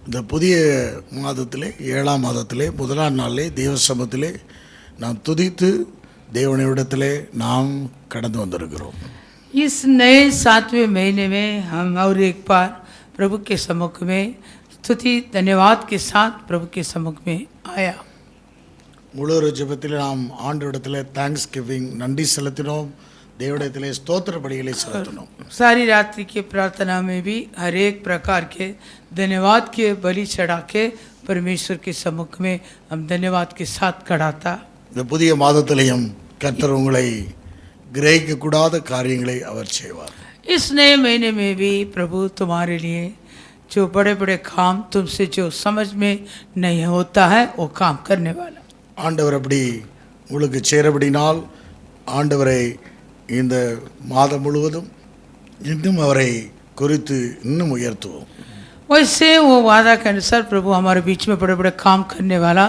இந்த புதிய மாதத்திலே 7ஆம் மாதத்திலே முதலாம் நாளிலே தேவ சமூகத்திலே நாம் துதித்து தேவனிடத்திலே நாம் கடந்து வந்திருக்கிறோம். इस नए 7वें महीने में हम और एक बार प्रभु के सम्मुख में स्तुति धन्यवाद के साथ प्रभु के सम्मुख में आया. முழு ஜெபத்திலே நாம் ஆண்டவரிடத்திலே தேங்க்ஸ் கிவிங் நன்றி செலுத்தினோம். தேவனிடத்திலே ஸ்தோத்திர பலிகளை செலுத்தினோம். सारी रात्रि की प्रार्थना में भी हर एक प्रकार के धन्यवाद के बलि चढ़ा के परमेश्वर के सम्मुख में हम धन्यवाद के साथ खड़ा था. இந்த புதிய மாதத்திலேயும் கர்த்தர் உங்களை கிரகிக்க கூடாத காரியங்களை அவர் செய்வார். इस नए महीने में भी प्रभु तुम्हारे लिए जो बड़े बड़े काम तुमसे जो समझ में नहीं होता है वो काम करने वाला. ஆண்டவர் அப்படி உங்களுக்கு சேரபடினால் ஆண்டவரை இந்த மாதம் முழுவதும் இன்னும் அவரை குறித்து இன்னும் உயர்த்துவோம். वैसे वो वादा के अनुसार प्रभु हमारे बीच में बड़े बड़े काम करने वाला,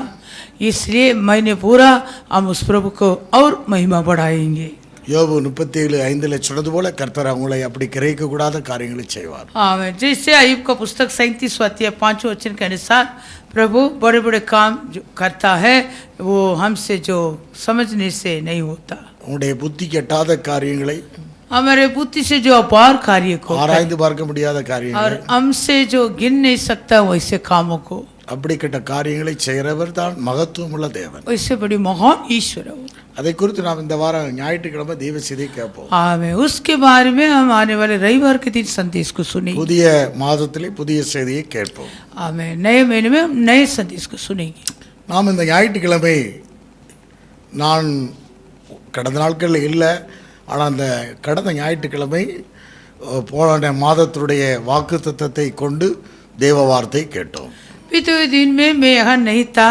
इसलिए महीने पूरा हम उस प्रभु को और महिमा बढ़ाएंगे. யோபு 37:5 சொன்னது போல கர்த்தர் அவங்களை அப்படி கிரகிக்க கூடாத காரியங்களை செய்வார். आमीन. जैसे अय्यूब का पुस्तक 37 अध्याय 5 वचन के अनुसार प्रभु बड़े बड़े काम जो करता है वो हमसे जो समझने से नहीं होता. உங்களுடைய புத்தி கெட்டாத காரியங்களை, हमारे बुद्धि से जो अपार कार्य को ஆராய்ந்து பார்க்க முடியாத और காரியங்களை, हमसे जो गिन नहीं सकता वैसे कामों को, அப்படிப்பட்ட காரியங்களை செய்கிறவர் தான் மகத்துவமுள்ள தேவன். वैसे बड़ी महान ईश्वर है. அதை குறித்து நாம் இந்த வாரம் ஞாயிற்றுக்கிழமை தேவ செய்தியை கேட்போம். आमीन. उसके बारे में हम आने वाले रविवार के दिन संदेश को सुनेंगे. புதிய மாதத்திலே புதிய செய்தியை கேட்போம். आमीन. नए महीने में हम नए संदेश को सुनेंगे. நாம் இந்த ஞாயிற்றுக்கிழமை நான் கடந்த நாட்களில் இல்லை, ஆனால் அந்த கடந்த ஞாயிற்றுக்கிழமை போன மாதத்துடைய வாக்கு தத்தத்தை கொண்டு தேவ வார்த்தை கேட்டோம். बीते हुए दिन में मैं यहाँ नहीं था,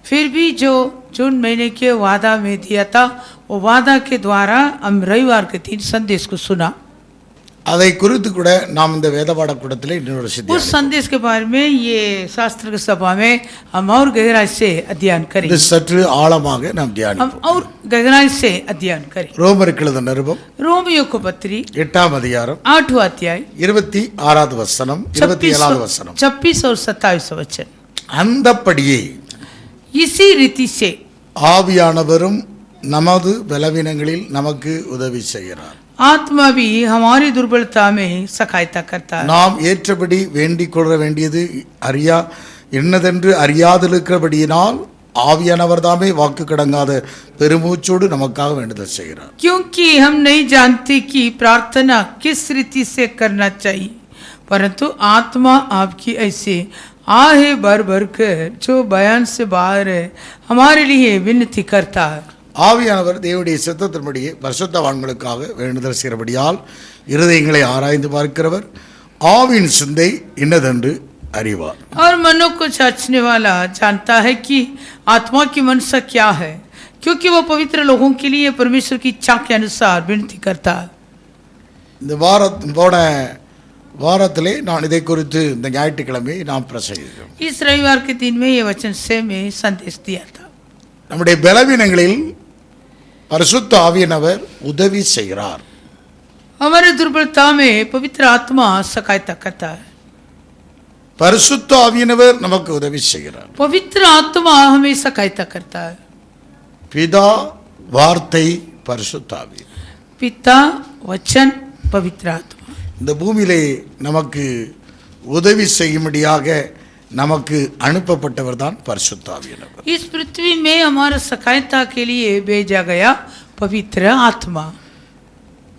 फिर भी जो जून महीने के वादा में दिया था वो वादा के द्वारा हम रविवार के दिन संदेश को सुना. அதை குறித்து கூட நாம் இந்த வேத பாடக்கூடத்தில் இன்னொரு उस संदेश के बारे में ये शास्त्र की सभा में हम और गहराई से अध्ययन करें. இது சற்று ஆழமாக நாம் हम தியானிப்போம். और गहराई से अध्ययन करें. ரோமருக்கு எழுதின நிருபம் रोमियो को पत्री 8ஆம் அதிகாரம் 8वां अध्याय 26வது வசனம் 27வது வசனம். 26 और 27 वचन. அந்தப்படியே इसी रीति से ஆவியானவரும் நமது பலவீனங்களில் நமக்கு உதவி செய்கிறார். आत्मा भी हमारी दुर्बलता में सहायता करता है. நாம் ஏற்றபடி வேண்டிக் கொள்ள வேண்டியது என்னதென்று அறியாதிருக்கிறபடியினால் ஆவியானவர் தாமே வாக்கு கடங்காத பெருமூச்சோடு நமக்காக வேண்டுதல் செய்கிறார். क्योंकि हम नहीं जानते कि प्रार्थना किस रीति से करना चाहिए, परंतु आत्मा आपकी ऐसे आहे भर भर कर जो बयान से बाहर है हमारे लिए विनती करता है. ஆவியானவர் தேவனுடைய சித்தத்தின்படியே பரிசுத்தவான்களுக்காக வேண்டுதல் செய்கிறபடியால் இருதயங்களை ஆராய்ந்து பார்க்கிறவர் ஆவியின் சிந்தை இன்னதென்று அறிவார். और मनों को जांचने वाला जानता है कि आत्मा की मनसा क्या है, क्योंकि वो पवित्र लोगों के लिए परमेश्वर की इच्छा के अनुसार विनती करता है. இந்த போன வாரத்திலே நான் இதை குறித்து இந்த ஞாயிற்றுக்கிழமையை நாம் பிரசங்கிக்கிறோம். इस रविवार के दिन में ये वचन से मैं संदेश दिया था. நம்முடைய பலவீனங்களில் பரிசுத்த ஆவியானவர் உதவி செய்கிறார். हमारे दुर्बलता में पवित्र आत्मा सहायता करता है. பரிசுத்த ஆவியானவர் நமக்கு உதவி செய்கிறார். पवित्र आत्मा हमें सहायता करता है. பிதா, வார்த்தை, பரிசுத்த ஆவி. पिता, वचन, पवित्र आत्मा. இந்த பூமியிலே நமக்கு உதவி செய்யும்படியாக நமக்கு அனுப்பப்பட்டவர் தான் பரிசுத்த ஆவியானவர். इस पृथ्वी में हमारा सहायता के लिए भेजा गया पवित्र आत्मा.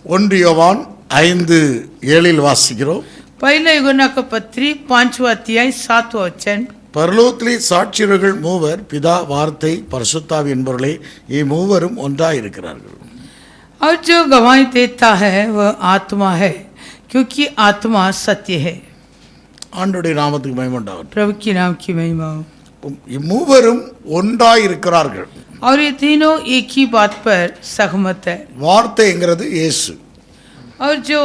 1 யோவான் 5:7 வாசிக்கிறோம். पहले यूहन्ना का पत्री 5वां अध्याय 7वां वचन. பரலோகத்திலே சாட்சியர்கள் மூவர், பிதா, வார்த்தை, பரிசுத்த ஆவி என்பவர்களே இம்மூவரும் ஒன்றாய் இருக்கிறார்கள். और जो गवाही देता है वह आत्मा है, क्योंकि आत्मा सत्य है. ஆண்டவருடைய நாமத்துக்கு மகிமை உண்டாகட்டும். प्रभु की नाम की महिमा हो. இம்மூவரும் ஒன்றாய் இருக்கிறார்கள். और ये तीनों एक ही बात पर सहमत है. வார்த்தைங்கிறது இயேசு. और जो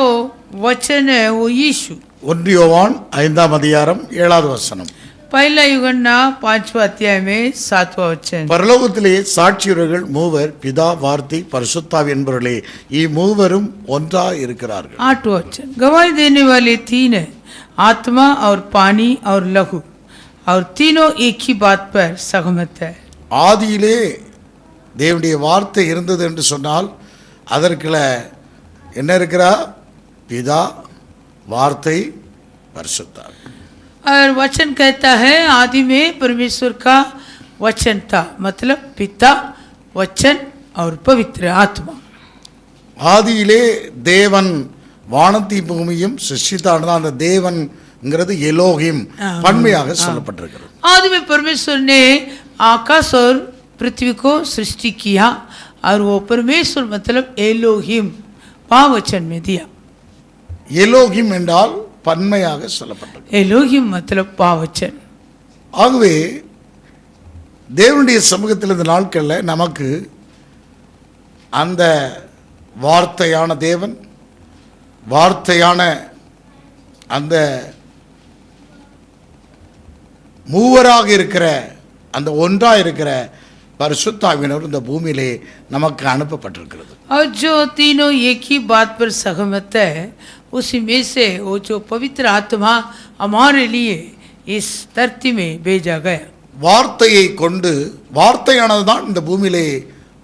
वचन है वो यीशु. 1 யோவான் 5ஆம் அதிகாரம் 7வது வசனம். पहला युगन्ना 5वां अध्याय में 7वां वचन। பரலோகத்திலே சாட்சியர்கள் மூவர், பிதா, வார்த்தை, பரிசுத்தாவி என்பவர்களே, இம்மூவரும் ஒன்றாய் இருக்கிறார்கள். 8वां वचन। गवाही देने वाले तीन है, आत्मा और पानी और लहू, और तीनों एक ही बात पर सहमत है। ஆதியிலே தேவனுடைய வார்த்தை இருந்தது என்று சொன்னால் அதற்குள்ள என்ன இருக்கிறா? பிதா, வார்த்தை, பரிசுத்தாவி. और वचन कहता है आदि में परमेश्वर का वचन था, मतलब पिता, वचन और पवित्र आत्मा। ஆதியிலே தேவன் வானத்தை பூமியும் சிருஷ்டித்தார். அந்த தேவன்ங்கிறது எலோகிம் பன்மையாக சொல்லப்பட்டிருக்கிறது. आदि में परमेश्वर ने आकाश और पृथ्वी को सृष्टि किया, और वो परमेश्वर मतलब एलोहिम वचन में दिया। எலோகிம் என்றால் பன்மையாக சொல்லப்பட்டது. एलोहिम मतलब वचन। ஆகவே தேவனுடைய சமூகத்தில் இந்த நாட்களில் நமக்கு அந்த வார்த்தையான தேவன், வார்த்தையான அந்த மூவராக இருக்கிற அந்த ஒன்றாக இருக்கிற பரிசுத்தாவினர் இந்த பூமியிலே நமக்கு அனுப்பப்பட்டிருக்கிறது. और जो तीनों एक ही बात पर सहमत है, उसी में से वो जो पवित्र आत्मा हमारे लिए इस धरती में भेजा गया। வார்த்தையை கொண்டு, வார்த்தையானது தான் இந்த பூமியிலே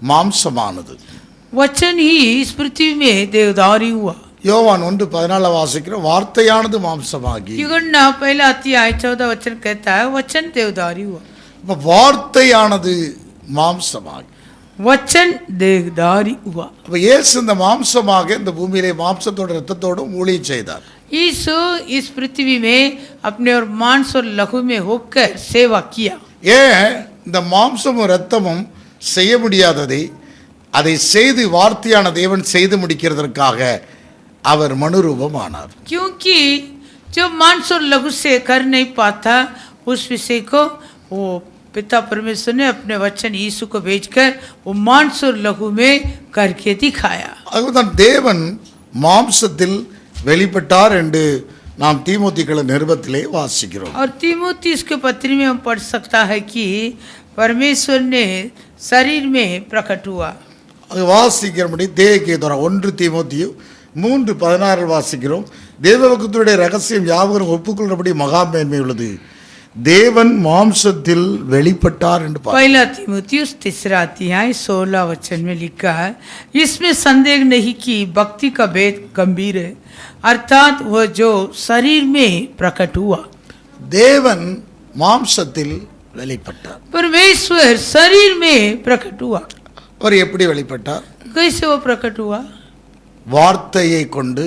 மாம்சமானது. वचन ही इस पृथ्वी में देवदारी हुआ। யோவான் 1:14 வாசிக்கிற வார்த்தையானது மாம்சமாகி. युगन्ना पहला अध्याय 14 वचन कहता है वचन देवदारी हुआ। இப்ப வார்த்தையானது மாம்சமாகி, वचन देवदारी हुआ। அப்ப இயேசு இந்த மாம்சமாக இந்த பூமியிலே மாம்சத்தோட இரத்தத்தோடும் ஊழியம் செய்தார். यीशु इस पृथ्वी में अपने और मांस और लहू में होकर सेवा किया। ஏன் இந்த மாம்சமும் இரத்தமும் செய்ய முடியாததை அதை செய்து வார்த்தையான தேவன் செய்து முடிக்கிறதற்காக அவர் மனுரூபமானார். क्योंकि जो मांस और लहू से कर नहीं पाता, उस विषय को वो पिता परमेश्वर ने अपने वचन यीशु को भेजकर वो मांस और लहू में करके दिखाया। அதுதான் தேவன் மாம்சத்தில் வெளிப்பட்டார் என்று நாம் தீமோத்தேயுவின் நிருபத்திலே வாசிக்கிறோம். और तीमुथी इसके पत्री में हम पढ़ सकता है कि परमेश्वर ने शरीर में प्रकट हुआ। அது வாசிக்கிறபடி தேவகேதுரா 1 தீமோத்தேயு 3:16 வாசிக்கிறோம். தேவபக்தருடைய ரகசியம் யாவரும் ஒப்புக்கொள்கிறபடி மகா மேன்மை உள்ளது, தேவன் மாம்சத்தில் வெளிப்பட்டார் என்று பார்க்கிறோம். पहला तीमुथियुस 3 अध्याय 16 वचन में लिखा है, इसमें संदेह नहीं कि भक्ति का भेद गंभीर है, अर्थात वह जो शरीर में प्रकट हुआ। தேவன் மாம்சத்தில் வெளிப்பட்டார். परमेश्वर शरीर में प्रकट हुआ। அவர் எப்படி வெளிப்பட்டார்? कैसे वो प्रकट हुआ? வார்த்தையை கொண்டு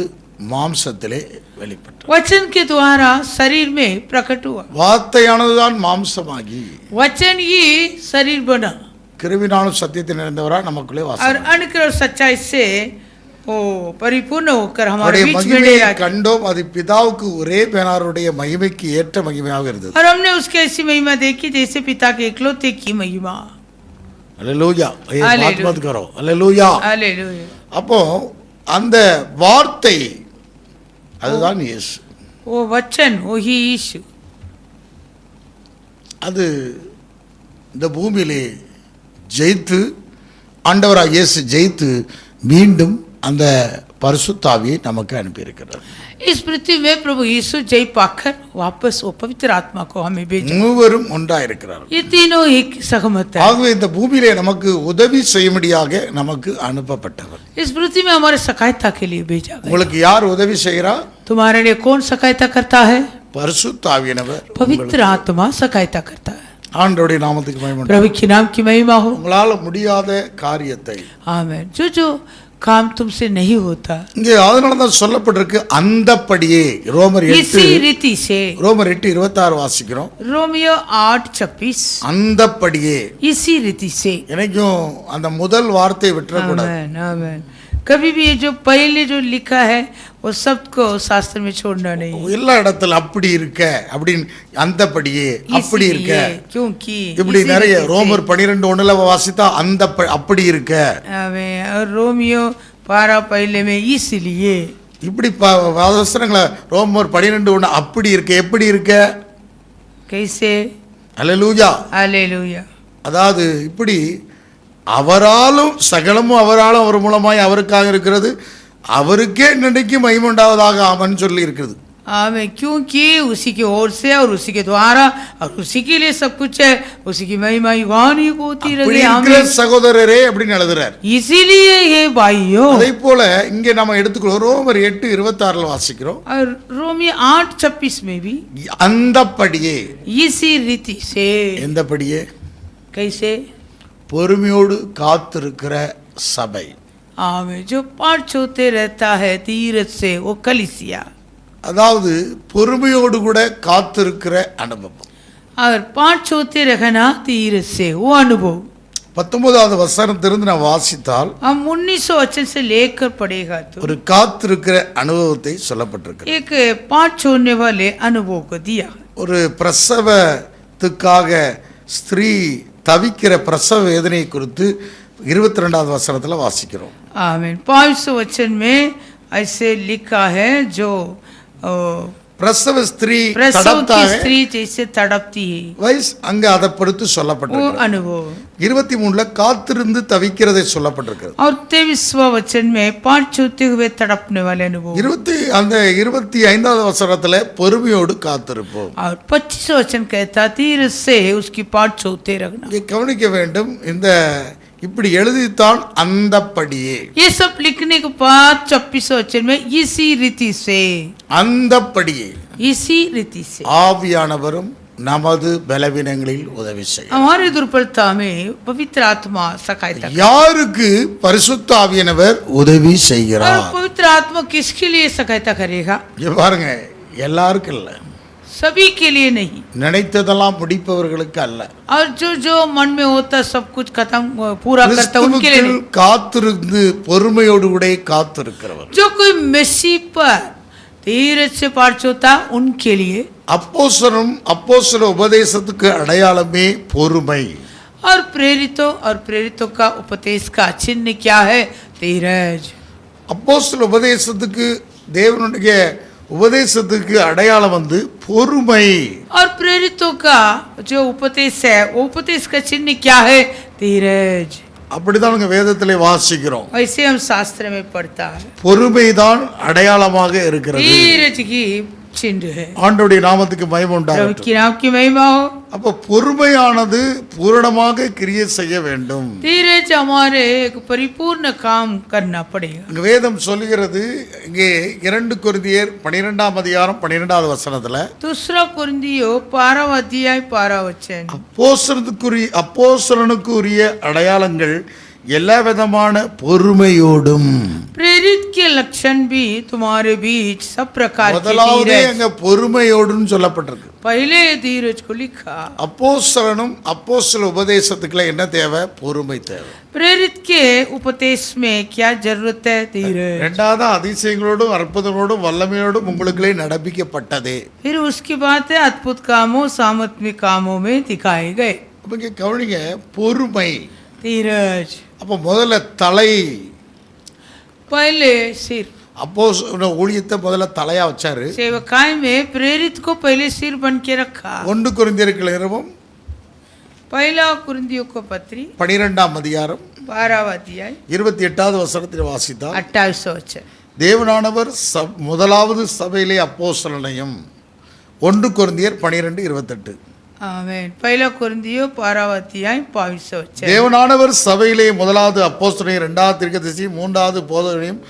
மாம்சத்திலே வெளிப்பட்டார். वचन के द्वारा शरीर में प्रकट हुआ। வார்த்தையானதுதான் மாம்சமாகி वचन ही शरीर बना, கிருபினாலும் சத்தியத்தை நிறைந்தவரா நமக்குள்ளே और வாசம். अनुग्रह और सच्चाई से वो परिपूर्ण होकर हमारे அவருடைய बीच में மகிமையை डेरा किया। கண்டோம். அது பிதாவுக்கு ஒரே பேனாருடைய மகிமைக்கு ஏற்ற மகிமையாக இருந்தது. और हमने उसकी ऐसी महिमा देखी जैसे पिता के इकलौते की महिमा। அல்லேலூயா. அல்லேலூயா. ஆத்மத் கரோ. அல்லேலூயா. हालेलुया। அப்போ அந்த வார்த்தை அதுதான் இயேசு. वो वचन वही यीशु। அது இந்த பூமியிலே ஜெயித்து, ஆண்டவராக இயேசு ஜெயித்து மீண்டும் அந்த பரிசுத்தாவியை நமக்கு அனுப்பியிருக்கிறார். इस पृथ्वी में प्रभु यीशु जय पाकर वापस वो पवित्र आत्मा को हमें भेजा। மூவரும் ஒன்றாயிருக்கிறார். ये तीनों एक सहमत है। ஆகவே இந்த பூமியிலே நமக்கு உதவி செய்யும்படியாக நமக்கு அனுப்பப்பட்டவர். इस पृथ्वी में हमारे सहायता के लिए भेजा गया। உங்களுக்கு யார் உதவி செய்கிறா? तुम्हारे लिए कौन सहायता करता है? பரிசுத்தாவியானவர். पवित्र आत्मा सहायता करता है। ஆண்டவருடைய நாமத்துக்கு மகிமை உண்டாகட்டும். प्रभु की नाम की महिमा हो। உங்களால முடியாத காரியத்தை आमीन। जो काम तुमसे नहीं होता, இங்கே அதனால தான் சொல்லப்பட்டிருக்கு அந்தப்படியே. ரோமர் इसी रीति से। 8:26 வாசிக்கிறோம். रोमियो 8:26। அந்தப்படியே. इसी रीति से। எனக்கும் அந்த முதல் வார்த்தையை விட்டுறக்கூடாது. आमीन आमीन। कभी भी ये जो पहले जो लिखा है वो शब्द को शास्त्र में छोड़ना नहीं। எல்லா இடத்துல அப்படி இருக்க அப்படின்னு அந்தப்படியே அப்படி இருக்க इसीलिए, क्योंकि இப்படி इसी நிறைய रीति से। ரோமர் 12:1 வாசித்தா அந்த அப்படி இருக்க आमीन। और रोमियो 12 पहले में इसलिए। இப்படி வசனங்களை ரோமர் 12:1 அப்படி இருக்க எப்படி இருக்க कैसे அல்லேலூயா. हालेलुया அதாவது இப்படி அவராலும் சகலமும் அவராலும் அவர் மூலமாய் அவருக்காக இருக்கிறது, அவருக்கே நினைக்கு மகிமுண்டாவதாக ஆமன் சொல்லி இருக்குது. आमेन, क्योंकि उसी की ओर से और उसी के द्वारा और उसी के लिए सब कुछ है, उसी की महिमा युगान युग होती அப்படி रहे. இருக்கிற आमीन. சகோதரரே அப்படின்னு எழுதுறார். इसीलिए ये भाइयों, அதே போல இங்கே நம்ம எடுத்துக்கிறோம் ரோமர் 8:26 வாசிக்கிறோம். और रोमियो 8:26 में भी அந்தப்படியே, इसी रीति से, எந்தபடியே, कैसे பொறுமையோடு காத்திருக்கிற சபை. आमेन, जो पाठ होते रहता है धीरज से, वो कलीसिया. அதாவது பொறுமையோடு கூட காத்திருக்கிற அனுபவம். और पाठ होते रहना धीरज से, वो अनुभव. 19வது வசனத்திலிருந்து நான் வாசித்தால் हम 19 वचन से लेकर पढ़ेगा तो ஒரு காத்திருக்கிற அனுபவத்தை சொல்லப்பட்டிருக்கு. एक पाठ छोड़ने वाले अनुभव को दिया. ஒரு பிரசவத்துக்காக ஸ்திரீ தவிக்கிற பிரசவ வேதனை குறித்து 22வது வசனத்துல வாசிக்கிறோம். आमीन. 5 वचन में ऐसे लिखा है, जो பிரசவ ஸ்திரீ प्रसव की தடப்தாக स्त्री जैसे तड़पती है, வயசு அங்க அதை பொறுத்து वो சொல்லப்பட்டிருக்கு. अनुभव. 23ல காத்திருந்து தவிக்கிறதை சொல்லப்பட்டிருக்கிறது. और 23वां वचन में पाठ छूते हुए तड़पने वाले अनुभव. 25வது வசனத்துல பொறுமையோடு காத்திருப்போம். और 25 वचन कहता धीरज से उसकी पाठ छूते रखना. இங்கே கவனிக்க வேண்டும், இந்த இப்படி எழுதித்தான் அந்தப்படியே, ये सब लिखने के बाद 26 वचन में इसी रीति से, அந்தப்படியே इसी रीति से ஆவியானவரும் நமது பலவீனங்களில் உதவி செய்யும். हमारे दुर्बलता में पवित्र आत्मा सहायता. யாருக்கு பரிசுத்த ஆவியானவர் உதவி और செய்கிறார்? पवित्र आत्मा किसके लिए सहायता करेगा? இங்க பாருங்க, எல்லாருக்கும் இல்ல, सभी के लिए नहीं. நினைத்ததெல்லாம் முடிப்பவர்களுக்கு அல்ல. और जो जो मन में होता सब कुछ खत्म पूरा करता उनके लिए नहीं. கிறிஸ்துவுக்குள் காத்திருந்து பொறுமையோடு கூட காத்திருக்கிறவர். जो कोई मसीह पर धीरज से पाठ होता उनके लिए. அப்போஸ்தல உபதேசத்துக்கு அடையாளமே பொறுமை. और प्रेरितों का उपदेश का चिन्ह क्या है? धीरज. அப்போஸ்தல உபதேசத்துக்கு தேவனுடைய உபதேசத்துக்கு அடையாளம் வந்து பொறுமை. और प्रेरितों का जो उपदेश है, वो उपदेश का चिन्ह क्या है? धीरज. அப்படிதான் நாங்க வேதத்திலே வாசிக்கிறோம். ऐसे हम शास्त्र में पढ़ता है, பொறுமைதான் அடையாளமாக இருக்கிறது. धीरज की चिन्ह है. ஆண்டவருடைய நாமத்துக்கு மகிமை प्रभु உண்டாகட்டும். की नाम की महिमा हो. அப்ப பொறுமையானது பூரணமாக கிரியை செய்ய வேண்டும். धीरज हमारे एक परिपूर्ण काम करना पड़ेगा. இங்க வேதம் சொல்லுகிறது, இங்கே 2 கொரிந்தியர் 12ஆம் அதிகாரம் 12வது வசனத்துல दूसरा कुरिन्थियों 12वां अध्याय 12वां वचन. அப்போஸ்தலனுக்குரிய அடையாளங்கள் எல்லா விதமான பொறுமையோடும். प्रेरित के लक्षण भी तुम्हारे बीच सब प्रकार के முதலாவதே धीरज. அங்க பொறுமையோடுன்னு சொல்லப்பட்டிருக்கு. पहले धीरज को लिखा. அப்போஸ்தலனும் அப்போஸ்தல உபதேசத்துக்குள்ள என்ன தேவை? பொறுமை தேவை. प्रेरित के उपदेश में क्या जरूरत है? धीरज. ரெண்டாவது அதிசயங்களோடும் அற்புதங்களோடும் வல்லமையோடும் உங்களுக்குள்ளே நடப்பிக்கப்பட்டதே. फिर उसकी बात है अद्भुत कामों सामर्थ्य कामों में दिखाए गए. அப்ப இங்க கவனிங்க, பொறுமை. धीरज. அப்ப முதல்ல தலை, पहले सिर. அப்போஸ்தல ஊழியத்தை முதல்ல தலையா வச்சாரு. सेवकाई में प्रेरित को पहले सिर बन के रखा. 1 கொரிந்தியருக்கு நிருபம் पहला कुरिन्थियों को पत्री 12ஆம் அதிகாரம் 12वां अध्याय 28வது வசனத்தில் வாசித்தால் 28 वचन. தேவனானவர் முதலாவது சபையிலே அப்போஸ்தலனையும் 1 கொரிந்தியர் 12:28. आमीन. पहला कुरिन्थियों 12वां अध्याय 22 वचन. தேவனானவர் சபையிலே முதலாவது அப்போஸ்தலனையும் 2வது தீர்க்கதரிசியும் 3வது போதகரையும்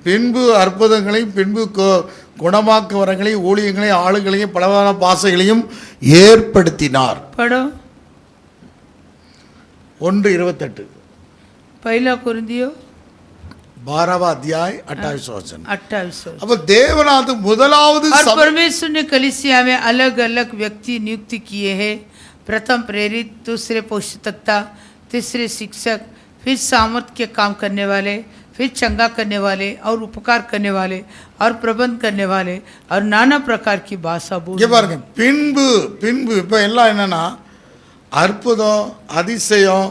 பின்பு அற்புதங்களையும் பின்பு குணமாக்க வரங்களையும் ஊழியங்களையும் ஆளுகளையும் பலவான பாசைகளையும் ஏற்படுத்தினார். पढ़ो 1:28. पहला कुरिन्थियों 12वां अध्याय 28 वचन. 28. அப்ப தேவனாது முதலாவது और சபை, परमेश्वर ने कलीसिया में अलग अलग व्यक्ति नियुक्त किए हैं. प्रथम प्रेरित, दूसरे पोषकता, तीसरे शिक्षक, फिर सामर्थ के काम करने वाले, फिर चंगा करने वाले और उपकार करने वाले और प्रबंध करने वाले और नाना प्रकार की भाषा இங்க बोलने. பாருங்க, பின்பு பின்பு இப்ப எல்லாம் என்னன்னா அற்புதம் அதிசயம்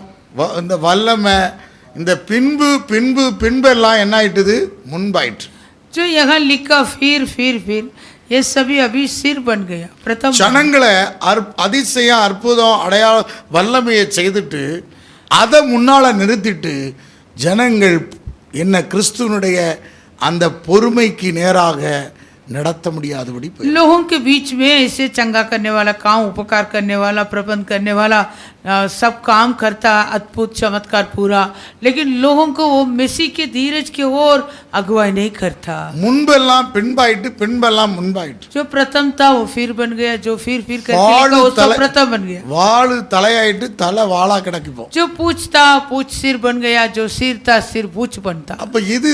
இந்த வல்லமை, இந்த பின்பு பின்பு பின்பெல்லாம் என்ன ஆயிட்டுது? முன்பாயிற்று. जो यहाँ लिखा फिर ये सभी अभी सिर बन गया प्रथम ஜனங்களை அதிசயம் அற்புதம் அடையாள வல்லமையை செய்துட்டு அதை முன்னால நிறுத்திட்டு ஜனங்கள் என்ன கிறிஸ்துவனுடைய அந்த பொறுமைக்கு நேராக நடத்த முடியாதபடி போய் लोगों के बीच में ऐसे चंगा करने वाला काम उपकार करने वाला प्रबंध करने वाला सब काम करता अद्भुत चमत्कार पूरा, लेकिन लोगों को वो मसीह के धीरज की ओर अगुवाई नहीं करता। முன்பெல்லாம் பின்பாயிட்டு பின்பெல்லாம் முன்பாயிட்டு जो प्रथम था वो फिर बन गया, जो फिर करके लिखा वो सब प्रथम बन गया। வாளு தலையாயிட்டு தலை வாளா கிடக்குப்போம். जो पूछ था पूछ सिर बन गया, जो सिर था सिर पूछ बनता। அப்ப இது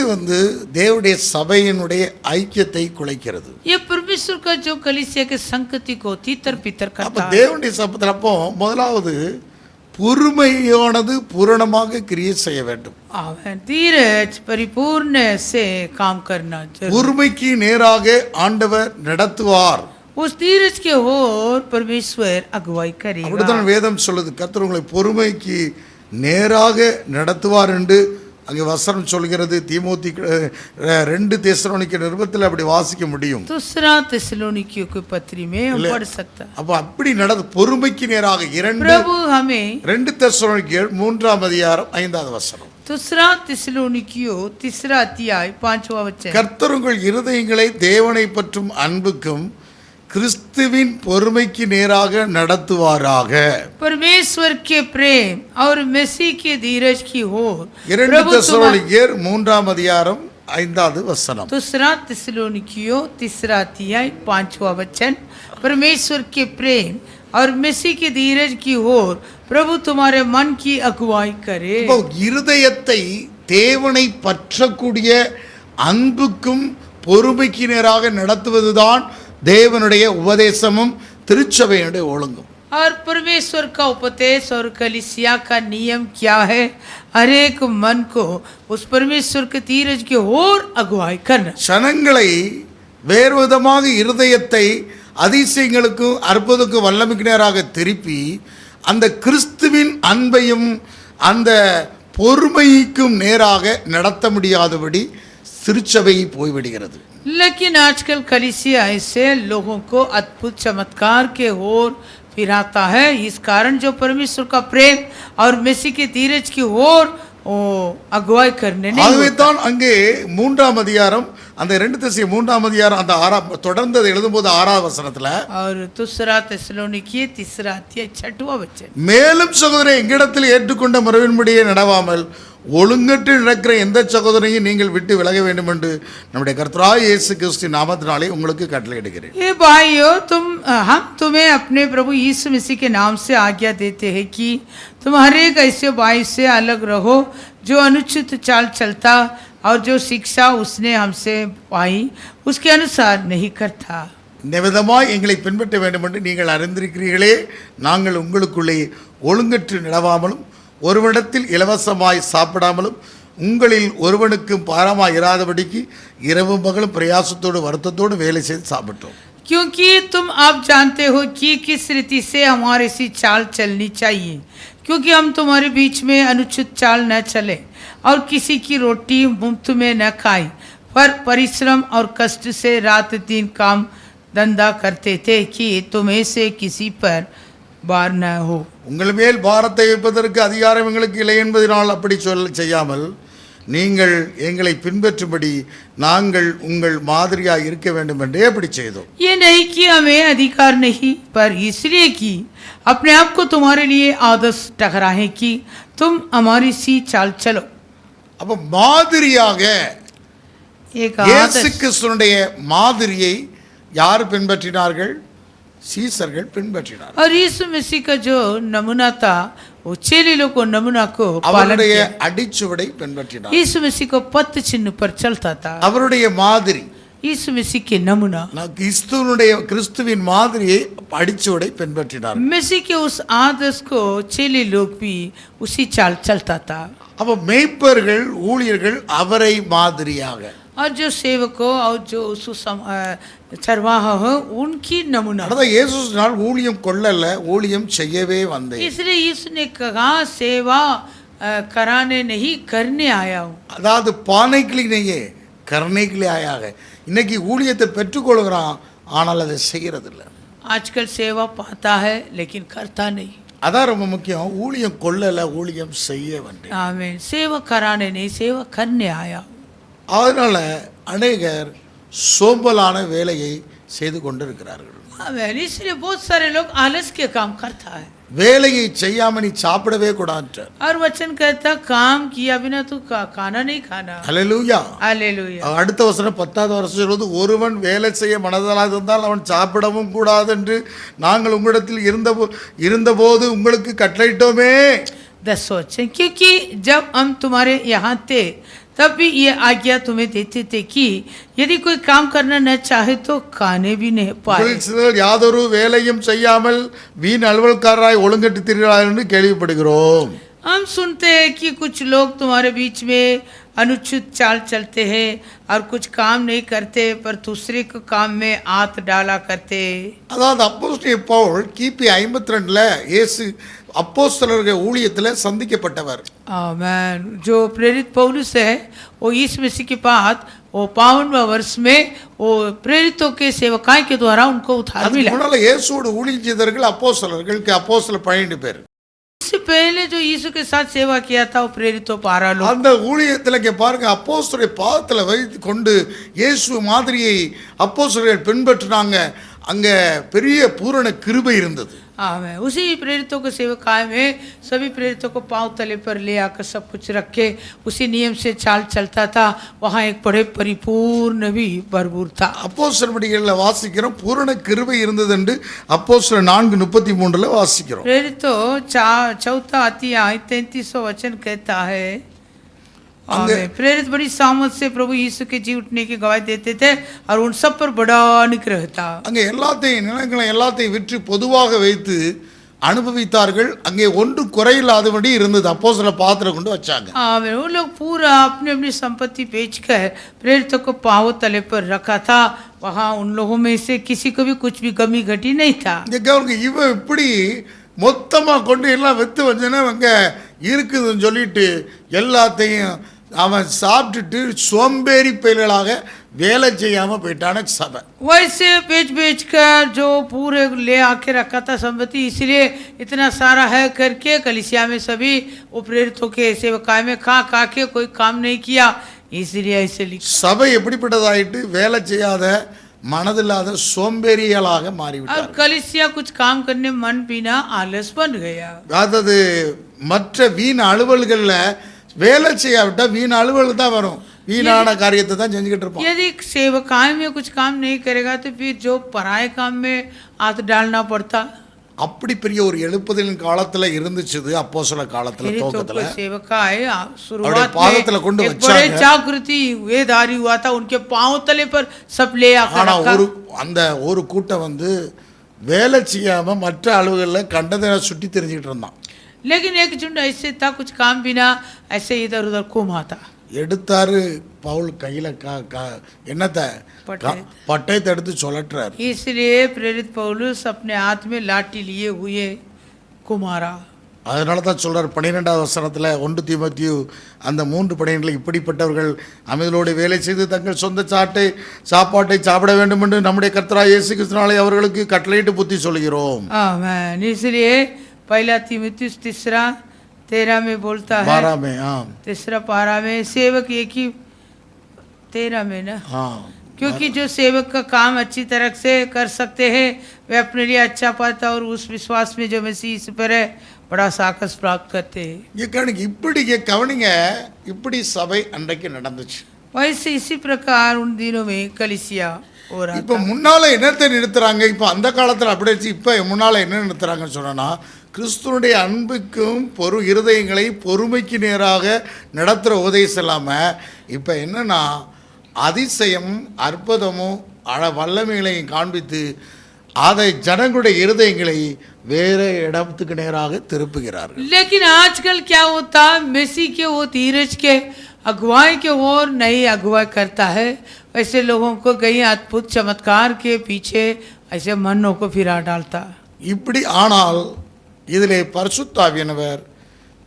தேவனுடைய சபையினுடைய ஐக்கியத்தை குலைக்கிறது. ये परमेश्वर का जो कलीसिया के संगति को तीतर पीतर அப்ப करता है। தேவனுடைய சபையில அப்போ முதலாவது பொறுமையானது பூரணமாக கிரியை செய்ய வேண்டும். आमेन। धीरज परिपूर्ण से काम करना जरूरी। பொறுமைக்கு நேராக ஆண்டவர் நடத்துவார். उस धीरज के ओर परमेश्वर अगुवाई करेगा। அப்படிதான் வேதம் சொல்லுது, கர்த்தர் உங்களை பொறுமைக்கு நேராக நடத்துவார் என்று அங்கே வசனம் சொல்கிறது. தீமோத்தி 2 தெசலோனிக்க நிருபத்தில் அப்படி வாசிக்க முடியும். दूसरा தெசலோனிக்கியோं की पत्री में हम पढ़ सकता। அப்ப அப்படி பொறுமைக்கு நேராக प्रभु हमें 2 தெசலோனிக்கேயர் 3ஆம் அதிகாரம் 5வது வசனம். दूसरा தெசலோனிக்கியோं 3 अध्याय 5वां वचन। கர்த்தர் உங்கள் இருதயங்களை தேவனை பற்றும் அன்புக்கும் கிறிஸ்துவின் பொறுமைக்கு நேராக நடத்துவாராக. परमेश्वर के प्रेम और मसीह के धीरज की ओर 2 தெசலோனிக்கேயர் 3ஆம் அதிகாரம் 5வது வசனம். दूसरा தெசலோனிக்கியோं 3 अध्याय 5वां वचन। परमेश्वर के प्रेम और मसीह के धीरज की ओर प्रभु तुम्हारे मन की अगुवाई करे। இருதயத்தை தேவனை பற்றக்கூடிய அன்புக்கும் பொறுமைக்கு நேராக நடத்துவதுதான் தேவனுடைய உபதேசமும் திருச்சபையுடைய ஒழுங்கும். और परमेश्वर का उपदेश और कलीसिया का नियम क्या है? हर एक मन को उस परमेश्वर के धीरज की ओर अगुवाई करना। ஜனங்களை வேறு விதமாக இருதயத்தை அதிசயங்களுக்கும் அற்புதத்துக்கும் வல்லமைக்கு நேராக திருப்பி அந்த கிறிஸ்துவின் அன்பையும் அந்த பொறுமைக்கும் நேராக நடத்த முடியாதபடி திருச்சபை போய்விடுகிறது. लेकिन आजकल कलीसिया ऐसे लोगों को अद्भुत चमत्कार के ओर फिराता है। इस कारण जो परमेश्वर का प्रेम और मसीह के धीरज की ओर अगुवाई करने नहीं। ஆகவே தான் அங்கே 3ஆம் அதிகாரம் அந்த 2 தெசலோனிக்கேயர் 3ஆம் அதிகாரம் அந்த 6 தொடர்ந்து எழுதும்போது 6வது வசனத்துல और दूसरा தெசலோனிக்கிய 3 अध्याय 6वां वचन। மேலும் சகோதரரை எங்களிடத்தில் ஏற்றுக்கொண்ட மரபின்படியே நடவாமல் ஒழுங்கற்று நடக்கிற எந்த சகோதரனையும் நீங்கள் விட்டு விலக வேண்டும் என்று நம்முடைய கர்த்தராகிய இயேசு கிறிஸ்துவின் நாமத்தினாலே உங்களுக்கு கட்டளையிடுகிறேன். हे भाइयों, हम तुम्हें अपने प्रभु यीशु मसीह के नाम से आज्ञा देते हैं कि तुम हर एक ऐसे भाई से अलग रहो जो अनुचित चाल चलता और जो शिक्षा उसने हमसे पाई उसके अनुसार नहीं करता। இந்த விதமாய் எங்களை பின்பற்ற வேண்டும் என்று நீங்கள் அறிந்திருக்கிறீர்களே. நாங்கள் உங்களுக்குள்ளே ஒழுங்கற்று நடவாமலும் ஒருவனிடத்தில் இலவசமாய் சாப்பிடாமலும் உங்களில் ஒருவனுக்கும் பாரமாய் இராதபடிக்கு இரவும் பகலும் பிரயாசத்தோடு வருத்தத்தோடு வேலை செய்து சாப்பிட்டோம். क्योंकि तुम आप जानते हो कि किस रीति से हमारे सी चाल चलनी चाहिए, क्योंकि हम तुम्हारे बीच में अनुचित चाल न चले और किसी की रोटी मुफ्त में न खाए, पर परिश्रम और कष्ट से रात दिन काम धंधा करते थे कि तुम्हें से किसी पर बार न हो। உங்கள் மேல் பாரத்தை வைப்பதற்கு அதிகாரம் எங்களுக்கு இல்லை என்பதனால் அப்படி செய்யாமல் நீங்கள் எங்களை பின்பற்றும்படி நாங்கள் உங்கள் மாதிரியாக இருக்க வேண்டும் என்றே அப்படி செய்தோம். ये नहीं कि हमें अधिकार नहीं, पर इसलिए कि अपने आप को तुम्हारे लिए आदर्श ठहराएं कि तुम हमारी सी चाल चलो। அப்ப மாதிரியாக एक இயேசு आदर्श। கிறிஸ்துவினுடைய மாதிரியை யார் பின்பற்றினார்கள்? சீசர்கள் பின்பற்றினார். और यीशु मसीह का जो नमूना था वो चेले लोग को नमूना को पालन அவருடைய किया। அடிச்சுவடை பின்பற்றினார். यीशु मसीह को पत चिन्ह पर चलता था। அவருடைய மாதிரி यीशु मसीह के नमूना கிறிஸ்துவின் மாதிரியை அடிச்சுவடை பின்பற்றினார். मसीह के उस आदर्श को चेले लोग भी उसी चाल चलता था। அப்ப மேய்ப்பர்கள் ஊழியர்கள் அவரை மாதிரியாக, और जो सेवकों और जो चरवाहा हो उनकी नमूना। அதான் இயேசு சொன்னார், ஊழியம் கொள்ளல ஊழியம் செய்யவே வந்தேன். इसलिए यीशु ने कहा सेवा कराने नहीं करने आया हूँ। அதாவது பானைக்கு नहीं करने के लिए आया है. இன்னைக்கு ஊழியத்தை பெற்றுக்கொள்கிறான், ஆனால் அதை செய்கிறதில்ல. आजकल सेवा पाता है लेकिन करता नहीं। அதான் ரொம்ப முக்கியம். ஊழியம் கொள்ளல, ஊழியம் செய்ய வேண்டும். आमीन। सेवा कराने नहीं, सेवा करने आया। அதனால அநேகர் சோம்பலான வேலையை செய்து கொண்டிருக்கிறார்கள். आमीन। इसलिए बहुत सारे लोग आलस के काम करता है। வேலையை செய்யாம நீ சாப்பிடவே கூடாது. और वचन कहता काम किया बिना तू खाना नहीं खाना। ஹல்லேலூயா. हालेलुया। அடுத்த வசனம் 10வது வசனம் சொல்வது, ஒருவன் வேலை செய்ய மனதலாக இருந்தால் அவன் சாப்பிடவும் கூடாது என்று நாங்கள் உங்களிடத்தில் இருந்தபோது உங்களுக்கு கட்டளையிட்டோமே. 10 वचन, क्योंकि जब हम तुम्हारे यहाँ थे तब भी ये आज्ञा तुम्हें देते थे कि यदि कोई काम करना न चाहे तो खाने भी नहीं पाए। சிலர் யாதொரு வேலையும் செய்யாமல் வீண் அலுவல்காரராய் ஒழுங்கட்டு திரிகிறார்கள் என்று கேள்விப்படுகிறோம். हम सुनते हैं कि कुछ लोग तुम्हारे बीच में अनुचित चाल चलते हैं और कुछ काम नहीं करते पर दूसरे को काम में हाथ डाला करते। அதாவது அப்போஸ்தலன் பவுல் கிபி 52ல இயேசு அப்போஸ்தலர்கள் ஊழியத்தில் சந்திக்கப்பட்டவர். आमीन। जो प्रेरित पौलुस है वो यीशु मसीह के बाद वो 52वां वर्ष में वो प्रेरितों के सेवकाई के द्वारा उनको उद्धार मिला। முன்னால இயேசுவோடு ஊழியம் செய்தவர்கள் அப்போஸ்தலர்களுக்கு அப்போஸ்தலர் 12 பேர். इससे पहले जो यीशु के साथ सेवा किया था वो प्रेरितों 12 लोग। அந்த ஊழியத்தில் இங்கே பாருங்க, அப்போஸ்தலரை பாதத்தில் வைத்து கொண்டு இயேசு மாதிரியை அப்போஸ்தலர்கள் பின்பற்றினாங்க. அங்க பெரிய பூரண கிருபை இருந்தது. आमीन। उसी प्रेरितों के सेवकाई में सभी प्रेरितों को पांव तले पर ले आकर सब कुछ रख के उसी नियम से चाल चलता था। वहाँ एक बड़े परिपूर्ण भी भरपूर था। அப்போஸ்தலர் படிகளில் வாசிக்கிறோம் பூரண கிருபை இருந்தது என்று அப்போஸ்தலர் 4:33 வாசிக்கிறோம். प्रेरितों 4 अध्याय 33वां वचन कहता है, प्रेरित बड़ी सामर्थ से प्रभु यीशु के जी उठने की गवाही देते थे और उन सब पर बड़ा अनुग्रह था। அங்கே எல்லாத்தையும் நிலங்களை எல்லாத்தையும் விற்று பொதுவாக வைத்து அனுபவித்தார்கள். அங்கே ஒன்று குறையில்லாதபடி இருந்தது. அப்போஸ்தலர் பாத்திரம் கொண்டு வச்சாங்க. आमीन। वो लोग पूरा अपनी अपनी संपत्ति बेचकर प्रेरितों को पांव तले पर रखा था। वहाँ उन लोगों में से किसी को भी कुछ भी कमी घटी नहीं था। இவன் இப்படி மொத்தமாக கொண்டு எல்லாம் விற்று வந்தேன்னா அங்க இருக்குதுன்னு சொல்லிட்டு எல்லாத்தையும் அவன் சாப்பிட்டுட்டு சோம்பேறி பயல்களாக வேலை செய்யாம போயிட்டான சபை. वैसे बेच कर जो पूरे ले आके रखा था संपत्ति, इसलिए इतना सारा है करके कलीसिया में सभी वो प्रेरितों के सेवकाई में खा के कोई काम नहीं किया, इसलिए ऐसे लिखा। சபை எப்படிப்பட்டதாயிட்டு வேலை செய்யாத மனதில்லாத சோம்பேறிகளாக மாறிவிட்டார். अब कलीसिया कुछ काम करने मन बिना आलस बन गया। அதாவது மற்ற வீண் அலுவல்கள்ல வேலை செய்யாவிட்டா வீண் அலுவல் தான் வரும். வீணான காரியத்தை தான் செஞ்சுக்கிட்டு இருப்போம். यदि सेवकाई में कुछ काम नहीं करेगा तो फिर जो पराये काम में हाथ डालना पड़ता। அப்படி பெரிய ஒரு எழுப்புதலின் காலத்துல இருந்துச்சு அப்போஸ்தல காலத்துல துவக்கத்துல. सेवकाई शुरुआत பாதத்துல கொண்டு में बड़े जागृति वेदारी हुआ था, उनके पांव तले पर सब ले आकर रखा। அந்த ஒரு கூட்டம் வேலை செய்யாம மற்ற அலுவல்கள்ல கண்டதை சுட்டி தெரிஞ்சுக்கிட்டு இருந்தான். लेकिन एक झुंड ऐसे था कुछ काम बिना ऐसे इधर उधर घुमाता। எடுத்தாரு பவுல் கையில என்னத்தை பட்டயத்தை எடுத்து சொல்லட்டுறாரு. इसलिए प्रेरित पौलुस अपने हाथ में लाठी लिए हुए कुमारा। அதனால தான் சொல்றார் 12வது வசனத்துல 1 தீமோத்தேயு அந்த 3 படையினர்கள் இப்படிப்பட்டவர்கள் அமைதலோடு வேலை செய்து தங்கள் சொந்த சாப்பாட்டை சாப்பிட வேண்டும் என்று நம்முடைய கர்த்தராகிய இயேசு கிறிஸ்துவினாலே அவர்களுக்கு கட்டளையிட்டு புத்தி சொல்கிறோம். आमीन। इसलिए पहला तीमुथियुस 3:13 में बोलता है, 12 में, हाँ 3 पारा में सेवक एक ही 13 में ना, हाँ, क्योंकि जो सेवक का काम अच्छी तरह से कर सकते हैं वे अपने लिए अच्छा पाता और उस विश्वास में जो मसीह इस पर है बड़ा साकस प्राप्त करते हैं। இப்படி கவனிங்க, இப்படி சபை அன்றைக்கு நடந்துச்சு. वैसे इसी प्रकार उन दिनों में कलीसिया हो रहा இப்போ था। முன்னால என்னத்தை நிறுத்துறாங்க? இப்போ அந்த காலத்துல அப்படி இருந்துச்சு. இப்போ முன்னால என்ன நிறுத்துறாங்கன்னு சொன்னா, கிறிஸ்துவனுடைய அன்புக்கும் இருதயங்களை பொறுமைக்கு நேராக நடத்துகிற உபதேசம் இல்லாமல் இப்போ என்னன்னா அதிசயம் அற்புதமும் வல்லமைகளையும் காண்பித்து அதை ஜனங்களுடைய இருதயங்களை வேற இடத்துக்கு நேராக திருப்புகிறார்கள். लेकिन आजकल क्या होता, मसीह के वो धीरज के अगुवाई के ओर नई अगुवाई करता है, वैसे लोगों को कई अद्भुत चमत्कार के पीछे ऐसे मनों को फिरा डालता। இப்படி ஆனால் இதிலே பரிசுத்த ஆவியானவர்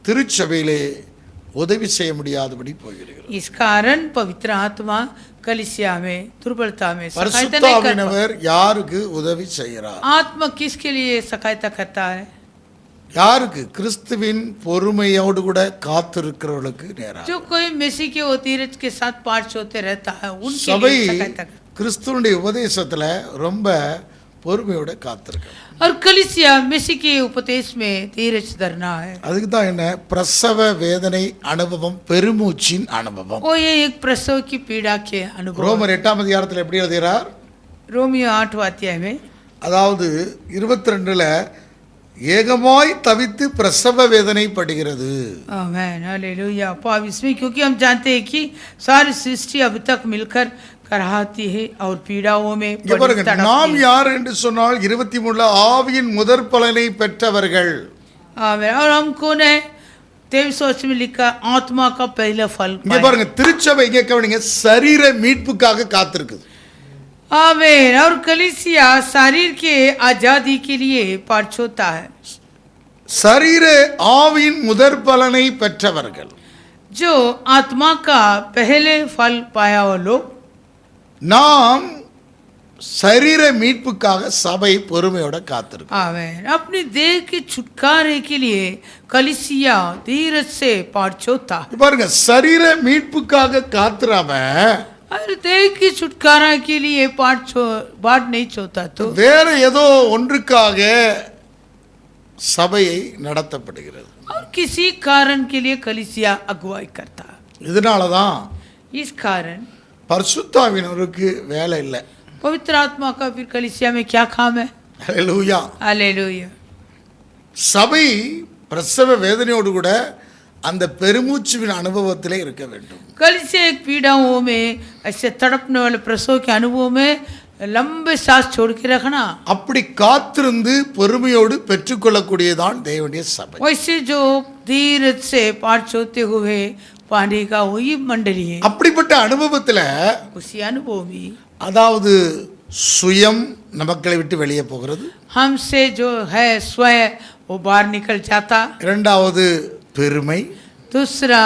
திருச்சபையிலே உதவி செய்ய முடியாதபடி போகிறீர்கள். इस कारण पवित्र आत्मा कलीसिया में दुर्बलता में सहायता नहीं कर பரிசுத்தாவியானவர் யாருக்கு உதவி செய்கிறார்? आत्मा किसके लिए सहायता करता है? யாருக்கு? கிறிஸ்துவின் பொறுமையோடு கூட காத்திருக்கிறவர்களுக்கு நேராக. जो कोई मसीह के और धीरज के साथ पाठ होते रहता है उनके சபை लिए सहायता करता கிறிஸ்துவனுடைய உபதேசத்துல ரொம்ப பொறுமையோட காத்திருக்க. और कलीसिया मसीह के उपदेश में धीरज धरना है. அதுக்கு தான் என்ன பிரசவ வேதனை அனுபவம், பெருமூச்சின் அனுபவம். वो ये एक प्रसव की पीड़ा के अनुभव. ரோமர் 8ஆம் அதிகாரத்தில் எப்படி எழுதுகிறார்? रोमियो 8वां अध्याय में அதாவது 22ல ஏகமாய் தவித்து பிரசவ வேதனை படுகிறது. Amen hallelujah. पाप इसमें क्योंकि हम जानते हैं कि सारी सृष्टि अब तक मिलकर कराहती है और पीड़ाओं में இங்க பாருங்க, நாம் யார் என்று சொன்னால் 23ல ஆவியின் முதற் பலனை பெற்றவர்கள். आमेन. और हम कौन है? 23 में लिखा आत्मा का पहला फल. இங்க பாருங்க, திருச்சபை இங்க கவனிங்க, சரீர மீட்புக்காக காத்திருக்குது. आमेन. और कलीसिया शरीर के आजादी के लिए पाठ होता है. சரீர ஆவியின் முதற் பலனை பெற்றவர்கள். जो आत्मा का पहले फल पाया हुआ लोग. நாம் சரீர மீட்புக்காக சபை பொறுமையோட காத்திருக்கு. आमेन. अपनी देह के छुटकारे के लिए कलीसिया धीरज से पाठ होता है. பாருங்க, சரீர மீட்புக்காக காத்துறாம और देह की छुटकारा के लिए पाठ नहीं छोता तो வேற ஏதோ ஒன்றுக்காக சபையை நடத்தப்படுகிறது. और किसी कारण के लिए कलीसिया अगुवाई करता है. இதனாலதான் इस कारण பரிசுத்தாவினருக்கு வேலை இல்லை. पवित्र आत्मा का फिर कलीसिया में क्या काम है? ஹல்லேலூயா. हालेलुया. சபை பிரசவ வேதனையோடு கூட அந்த பெருமூச்சுவின் அனுபவத்திலே இருக்க வேண்டும். कलीसिया एक पीड़ाओं में ऐसे तड़पने वाले प्रसव के अनुभव में लंबे सांस छोड़ के रखना. அப்படி காத்திருந்து பொறுமையோடு பெற்றுக்கொள்ளக்கூடியதான் தேவனுடைய சபை. वैसे जो धीरज से पाठ होते हुए पाने का वही मंडली है. அப்படிப்பட்ட அனுபவத்துல उसी अनुभव में அதாவது சுயம் நமக்களை விட்டு வெளியே போகிறது. हमसे जो है स्वयं वो बाहर निकल जाता. இரண்டாவது பெருமை, दूसरा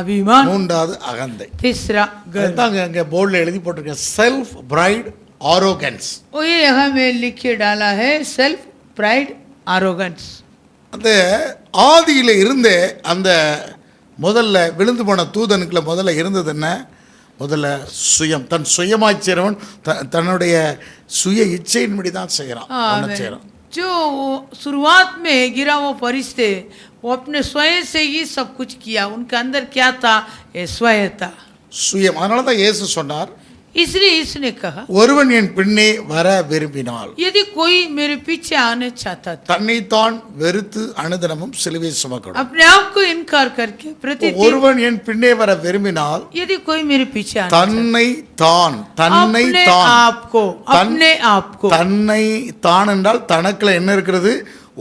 अभिमान, மூன்றாவது அகந்தை. तीसरा गर्व. அதுதான் அங்க போர்டில் எழுதி போட்டிருக்க செல்ஃப் பிரைட் ஆரோகன்ஸ். वो ये यहाँ में लिख के डाला है सेल्फ प्राइड आरोगेंस. அந்த ஆதியில இருந்தே அந்த முதல்ல விழுந்து போன தூதனுக்குள்ள முதல்ல இருந்தது என்ன? முதல்ல சுயம். தன் சுயமாய் செய்கிறவன் தன்னுடைய சுய இச்சையின்படி தான் செய்கிறான். जो शुरुआत में गिरा वो फरिश्ते वो अपने स्वयं से ही सब कुछ किया. उनके अंदर क्या था? ये स्वयं था. சுயம். அதனால தான் இயேசு சொன்னார், इसलिए इसने कहा ஒருவன் என் பின்னே வர விரும்பினால் यदि कोई मेरे पीछे आने चाहता था தன்னைத்தான் வெறுத்து அனுதினமும் சிலுவை சுமக்கணும். अपने आप को इनकार करके प्रतिदिन. ஒருவன் என் பின்னே வர விரும்பினால் यदि कोई मेरे पीछे आने தன்னை தான் अपने आप को தன்னை தான் என்றால் தனக்குள்ள என்ன இருக்கிறது?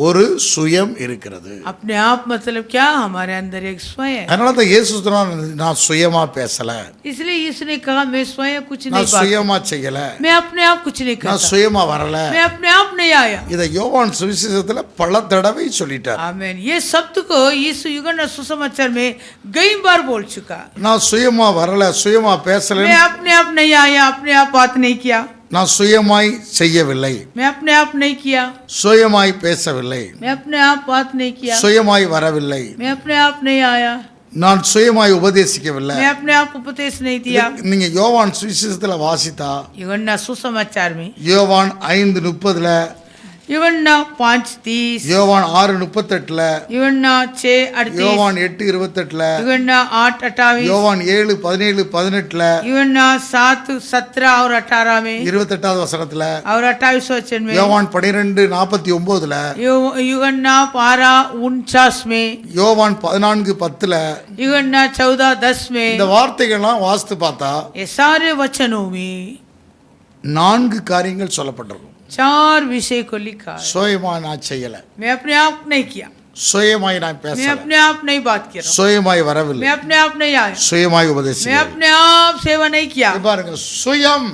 ஒரு சுயம் இருக்கிறது. अपने आप मतलब क्या? हमारे अंदर एक स्वयं. அதனால தான் இயேசு சொன்னார், நான் சுயமா பேசல, इसलिए इसने कहा मैं स्वयं कुछ நான் नहीं சுயமா செய்யல, मैं अपने आप कुछ नहीं நான் करता, சுயமா வரல. मैं अपने आप नहीं आया. இதை யோவான் சுவிசேஷத்துல பல தடவை சொல்லிட்டார். आमीन. ये शब्द को यीशु यूहन्ना सुसमाचार में कई बार बोल चुका. நான் சுயமா வரல, சுயமா பேசல, मैं अपने आप नहीं आया, अपने आप बात नहीं किया, நான் சுயமாய் செய்யவில்லை, मैं अपने आप नहीं किया, சுயமாய் பேசவில்லை, मैं अपने आप बात नहीं किया, சுயமாய் வரவில்லை, मैं अपने आप नहीं आया, நான் சுயமாய் உபதேசிக்கவில்லை. मैं अपने आप उपदेश नहीं दिया. நீங்க யோவான் சுவிசேஷத்துல வாசித்தா यूहन्ना सुसमाचार में யோவான் 5:30, यूहन्ना 5:30, யோவான் 6:38, यूहन्ना 6:38, யோவான் 8:28, यूहन्ना 8:28, யோவான் 7:17-18, यूहन्ना 7:17 और 18 में 28வது வசனத்துல, और 28 वचन में, யோவான் 12:49, यूहन्ना 12:49 में, யோவான் 14:10, यूहन्ना 14:10 में. இந்த வார்த்தைகள்லாம் வாசித்து பார்த்தா ये सारे वचनों में 4 காரியங்கள் சொல்லப்பட்டிருக்கும். 4 विषय को लिखा है. சுயமா நான் செய்யல, मैं अपने आप नहीं किया, சுயமாய் நான் मैं பேசல, अपने आप नहीं बात किया, சுயமாய் வரவில்லை, मैं अपने आप नहीं आया, சுயமாய் मैं உபதேசிக்கவில்லை. अपने आप सेवा नहीं किया. பாருங்க, சுயம்.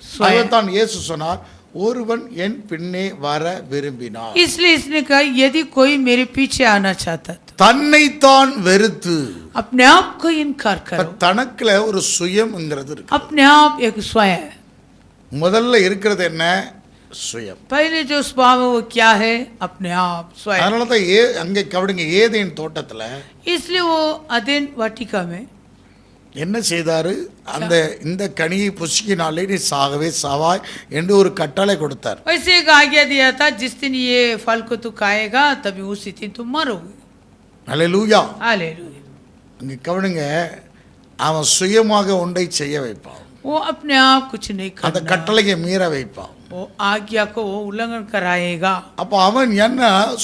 स्वयं. அதைத்தான் இயேசு சொன்னார், ஒருவன் என் பின்னே வர விரும்பினான். इसलिए इसने कहा यदि कोई मेरे पीछे आना चाहता तो தன்னைத்தான் வெறுத்து, अपने आप को इनकार करो. தனக்குல ஒரு சுயம்ங்கிறது இருக்கு. अपने आप एक स्वयं है. முதல்ல இருக்கிறது என்ன? சுயம். पहले जो स्वभाव है वो क्या है? अपने आप स्वयं. அதனால தான் அங்கே கவனிங்க, ஏதேன் தோட்டத்துல इसलिए वो अदेन वाटिका में என்ன செய்தாரு? அந்த இந்த கனியை புசிக்கினாலே நீ சாகவே சாவாய் என்று ஒரு கட்டளை கொடுத்தார். वैसे एक आज्ञा दिया था, जिस दिन ये फल को तू खाएगा तभी उसी दिन तुम मरोगे. அல்லேலூயா. हालेलुया. இங்க கவனிங்க, அவன் சுயமாக ஒன்றை செய்ய வைப்பான். वो अपने आप कुछ नहीं அந்த करना, கட்டளையை மீற வைப்பான். वो आज्ञा को वो उल्लंघन कराएगा. அப்போ அவன் என்ன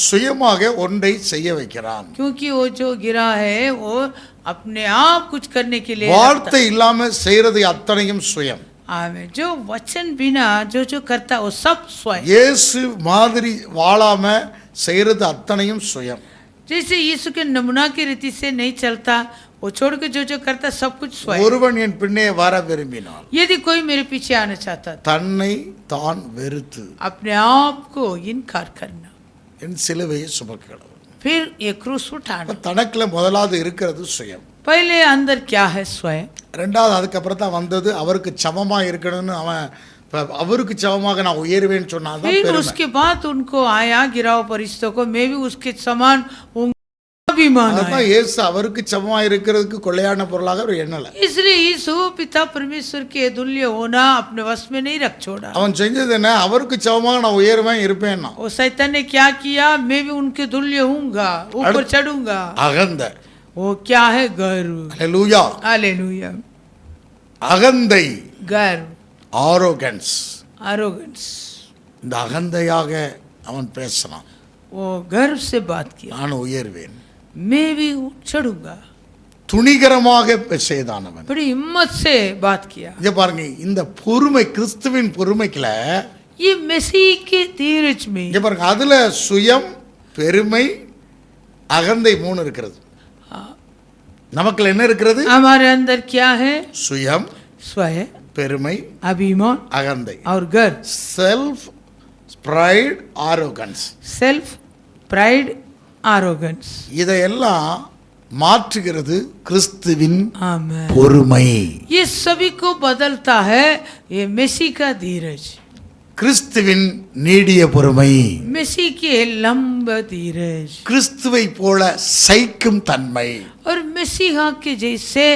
சுயமாக ஒன்றை செய்ய வைக்கிறான். क्योंकि वो जो गिरा है वो अपने आप कुछ करने के लिए வார்த்தை இல்லாம செய்யறது அத்தனையும் சுயம். आमेन. जो वचन बिना जो जो करता वो सब स्वयं. இயேசு மாதிரி வாழாம செய்யறது அத்தனையும் சுயம். जैसे यीशु के नमूना की रीति से नहीं चलता, वो छोड़ के जो जो करता सब कुछ स्वयं. ஒருவன் என் பின்னே வர விரும்பினான், यदि कोई मेरे पीछे आना चाहता था, தன்னை தான் வெறுத்து अपने आप को इनकार करना, என் சிலுவையை சுமக்கிறது. फिर ये क्रूस उठाना. தனக்குல முதலாவது இருக்கிறது சுயம். पहले अंदर क्या है? स्वयं. ரெண்டாவது அதுக்கப்புறம் தான் வந்தது அவருக்கு சமமா இருக்கணும்னு. அவன் அவருக்கு சமமாக நான் உயர்வேன்னு சொன்னாதான் फिर பெருமை. उसके बाद उनको आया गिराव परिश्तों को, मैं भी उसके समान अभिमान அதான் आया. இயேசு அவருக்கு சமமா இருக்கிறதுக்கு கொள்ளையான பொருளாக அவர் எண்ணல. इसलिए यीशु पिता परमेश्वर के तुल्य होना अपने वश में नहीं रख छोड़ा. அவன் செஞ்சது என்ன? அவருக்கு சமமாக நான் உயர்வேன் இருப்பேன்னா. वो शैतान ने क्या किया? मैं भी उनके तुल्य हूँगा, ऊपर चढ़ूंगा. அகந்த. वो क्या है? गर्व. அல்லேலூயா. हालेलुया. அகந்தை, गर्व, ஆரோகன்ஸ். एरोगेंस. இந்த அகந்தையாக அவன் பேசினான். वो गर्व से बात किया, நான் உயர்வேன். मैं भी चढ़ूंगा. துணிகரமாக செய்தான் அவன். बड़ी हिम्मत से बात किया. இங்க பாருங்க, இந்த பொறுமை, கிறிஸ்துவின் பொறுமைக்குல ये मसीह के धीरज में, இங்க பாருங்க, அதுல சுயம், பெருமை, அகந்தை மூணு இருக்கிறது. நமக்குள்ள என்ன இருக்கிறது? हमारे अंदर क्या है? சுயம், स्वयं, பெருமை, अभिमान அகந்தை. और गर्व. Self, pride, arrogance. Self, pride, arrogance. இதையெல்லாம் மாற்றுகிறது கிறிஸ்துவின் आमेन. பொறுமை. ये सभी को बदलता है ये मसीह का धीरज, கிறிஸ்துவின் நீடிய பொறுமை. मसीह के लंबा धीरज கிறிஸ்துவை போல சகிக்கும் தன்மை. और मसीहा के जैसे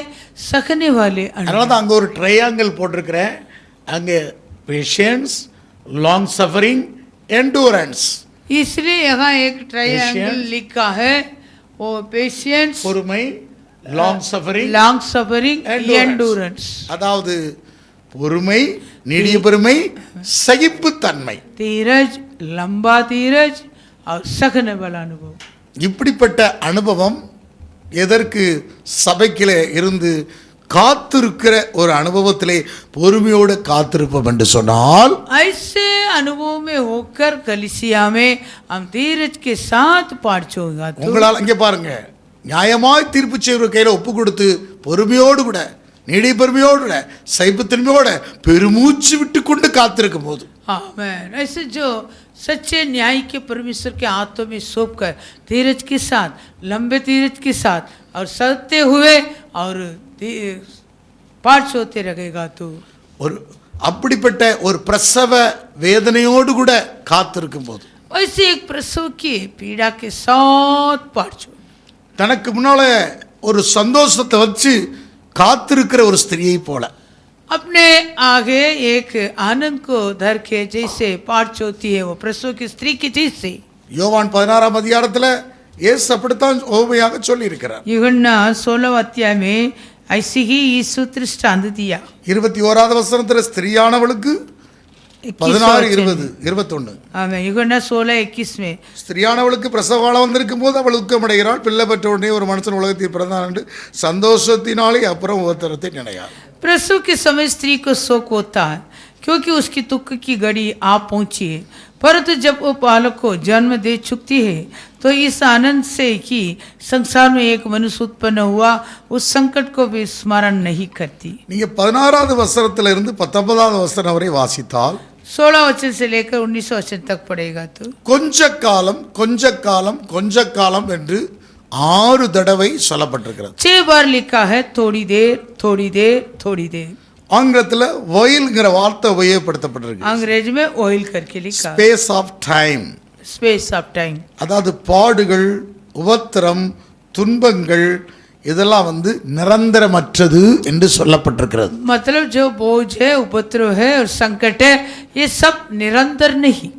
सकने वाले அதனால தான் அங்க ஒரு ட்ரையாங்கிள் போட்டிருக்கிறேன். அங்கே பேஷன்ஸ், லாங் சஃபரிங், எண்டூரன்ஸ். इसलिए यहाँ एक ट्रायंगल लिखा है, वो पेशेंस, பொறுமை, லாங் சஃபரிங், लॉन्ग सफरिंग, एंडूरेंस. அதாவது பொறுமை, நீடிய பொறுமை, சகிப்பு தன்மை. धीरज, लंबा धीरज और सकने वाला अनुभव. இப்படிப்பட்ட அனுபவம் எதற்கு? சபைக்கிலே இருந்து காத்திருக்கிற ஒரு அனுபவத்திலே பொறுமையோடு காத்திருப்போம் என்று சொன்னால், ऐसे अनुभव में होकर कलिसिया में हम धीरज के साथ पाठ होगा. உங்களால் இங்கே பாருங்க, நியாயமாய் தீர்ப்பு செய்கிற கையில ஒப்பு கொடுத்து பொறுமையோடு கூட, நீடிய பொறுமையோடு கூட, சைப்புத்தன்மையோட பெருமூச்சு விட்டு கொண்டு காத்திருக்கும் போது, आमेन. ऐसे जो सच्चे न्याय के परमेश्वर के हाथों में सौंप कर धीरज के साथ, लंबे धीरज के साथ और सहते हुए और पाठ होते रहेगा तो ஒரு அப்படிப்பட்ட ஒரு பிரசவ வேதனையோடு கூட காத்திருக்கும் போது, वैसे एक प्रसव की पीड़ा के साथ पाठ. தனக்கு முன்னால ஒரு சந்தோஷத்தை வச்சு காத்திருக்கிற ஒரு ஸ்திரியை போல, अपने आगे एक आनंद को धर के जैसे पाठ होती है वो प्रसव की स्त्री की जैसे. யோவான் 16ஆம் அதிகாரத்துல இயேசு அப்படித்தான் ஓமையாக சொல்லி இருக்கிறார். यूहन्ना 16 अध्याय में ऐसी ही यीशु दृष्टांत दिया. 21வது வசனத்துல ஸ்திரியானவளுக்கு 16, 20, 21. आमेन. यूहन्ना 16:21 में ஸ்திரியானவளுக்கு பிரசவ காலம் வந்திருக்கும் போது அவள் ஊக்கமடைகிறாள். பிள்ளை பெற்ற உடனே ஒரு மனுஷன் உலகத்தில் பிறந்தான் என்று சந்தோஷத்தினாலே அப்புறம் உபத்திரத்தை நினையாள். प्रसव के समय स्त्री को शोक होता है क्योंकि उसकी दुख की घड़ी आ पहुंची है, परंतु जब वो बालक को जन्म दे चुकती है तो इस आनंद से कि संसार में एक मनुष्य उत्पन्न हुआ उस संकट को भी स्मरण नहीं करती. நீங்க 16வது வசனத்துல இருந்து 19வது வசனம் வரை வாசித்தால் 16 वचन से लेकर 19 वचन तक पढ़ेगा तो கொஞ்ச காலம் என்று 6 தடவை சொல்லப்பட்டிருக்கிறது. 6 बार लिखा है थोड़ी देर थोड़ी देर थोड़ी देर. ஆங்கிலத்துல whileங்கிற வார்த்தை உபயோகப்படுத்தப்பட்டிருக்கு. अंग्रेजी में ऑयल करके लिखा. Space of time. Space of time. அதாவது பாடுகள், உபத்திரம், துன்பங்கள் இதெல்லாம் நிரந்தரமற்றது என்று சொல்லப்பட்டிருக்கிறது. मतलब जो बोझ है, उपद्रव है और संकट है, ये सब निरंतर नहीं.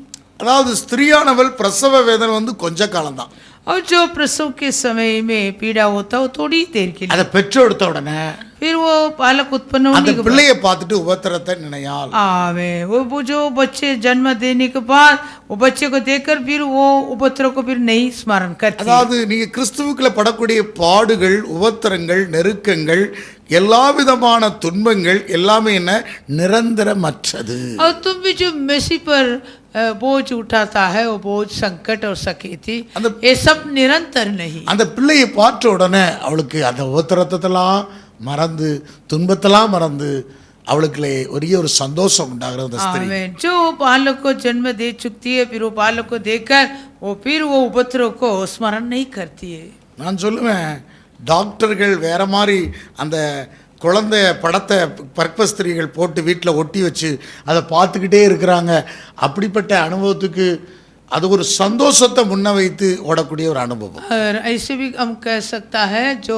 அதாவது ஸ்திரீயானவள் பிரசவ வேதனை கொஞ்ச காலம்தான். और जो प्रसव के समय में पीड़ा होता है वो थोड़ी देर के लिए. அதை பெற்று எடுத்த உடனே फिर वो बालक उत्पन्न அந்த होने के बाद பிள்ளையை பார்த்துட்டு உபத்திரத்தை நினையால். आमें वो जो बच्चे जन्म देने के बाद वो बच्चे को देखकर फिर वो उपद्रव को फिर नहीं स्मरण करती. அதாவது நீங்க கிறிஸ்துவுக்குள்ள படக்கூடிய பாடுகள், உபத்திரங்கள், நெருக்கங்கள், எல்லா விதமான துன்பங்கள் எல்லாமே நிரந்தரமற்றது. और तुम भी जो मसीह पर बोझ उठाता है वो बोझ संकट और सकेती ये सब निरंतर नहीं. அந்த பிள்ளையை பார்த்த உடனே அவளுக்கு அந்த உபத்திரத்தெல்லாம் மறந்து, துன்பத்தெல்லாம் மறந்து அவளுக்குள்ளே ஒரு சந்தோஷம் உண்டாகிறது. அந்த ஸ்திரீ जो बालक को जन्म दे चुकती है फिर वो बालक को देखकर वो उपद्रव को स्मरण नहीं करती है. நான் சொல்லுவேன், டாக்டர்கள் வேற மாதிரி அந்த குழந்தைய படத்தை பர்பஸ்திரிகள் போட்டு வீட்டில் ஒட்டி வச்சு அதை பார்த்துக்கிட்டே இருக்கிறாங்க. அப்படிப்பட்ட அனுபவத்துக்கு அது ஒரு சந்தோஷத்தை முன்ன வைத்து ஓடக்கூடிய ஒரு அனுபவம். ऐसे भी हम कह सकता है जो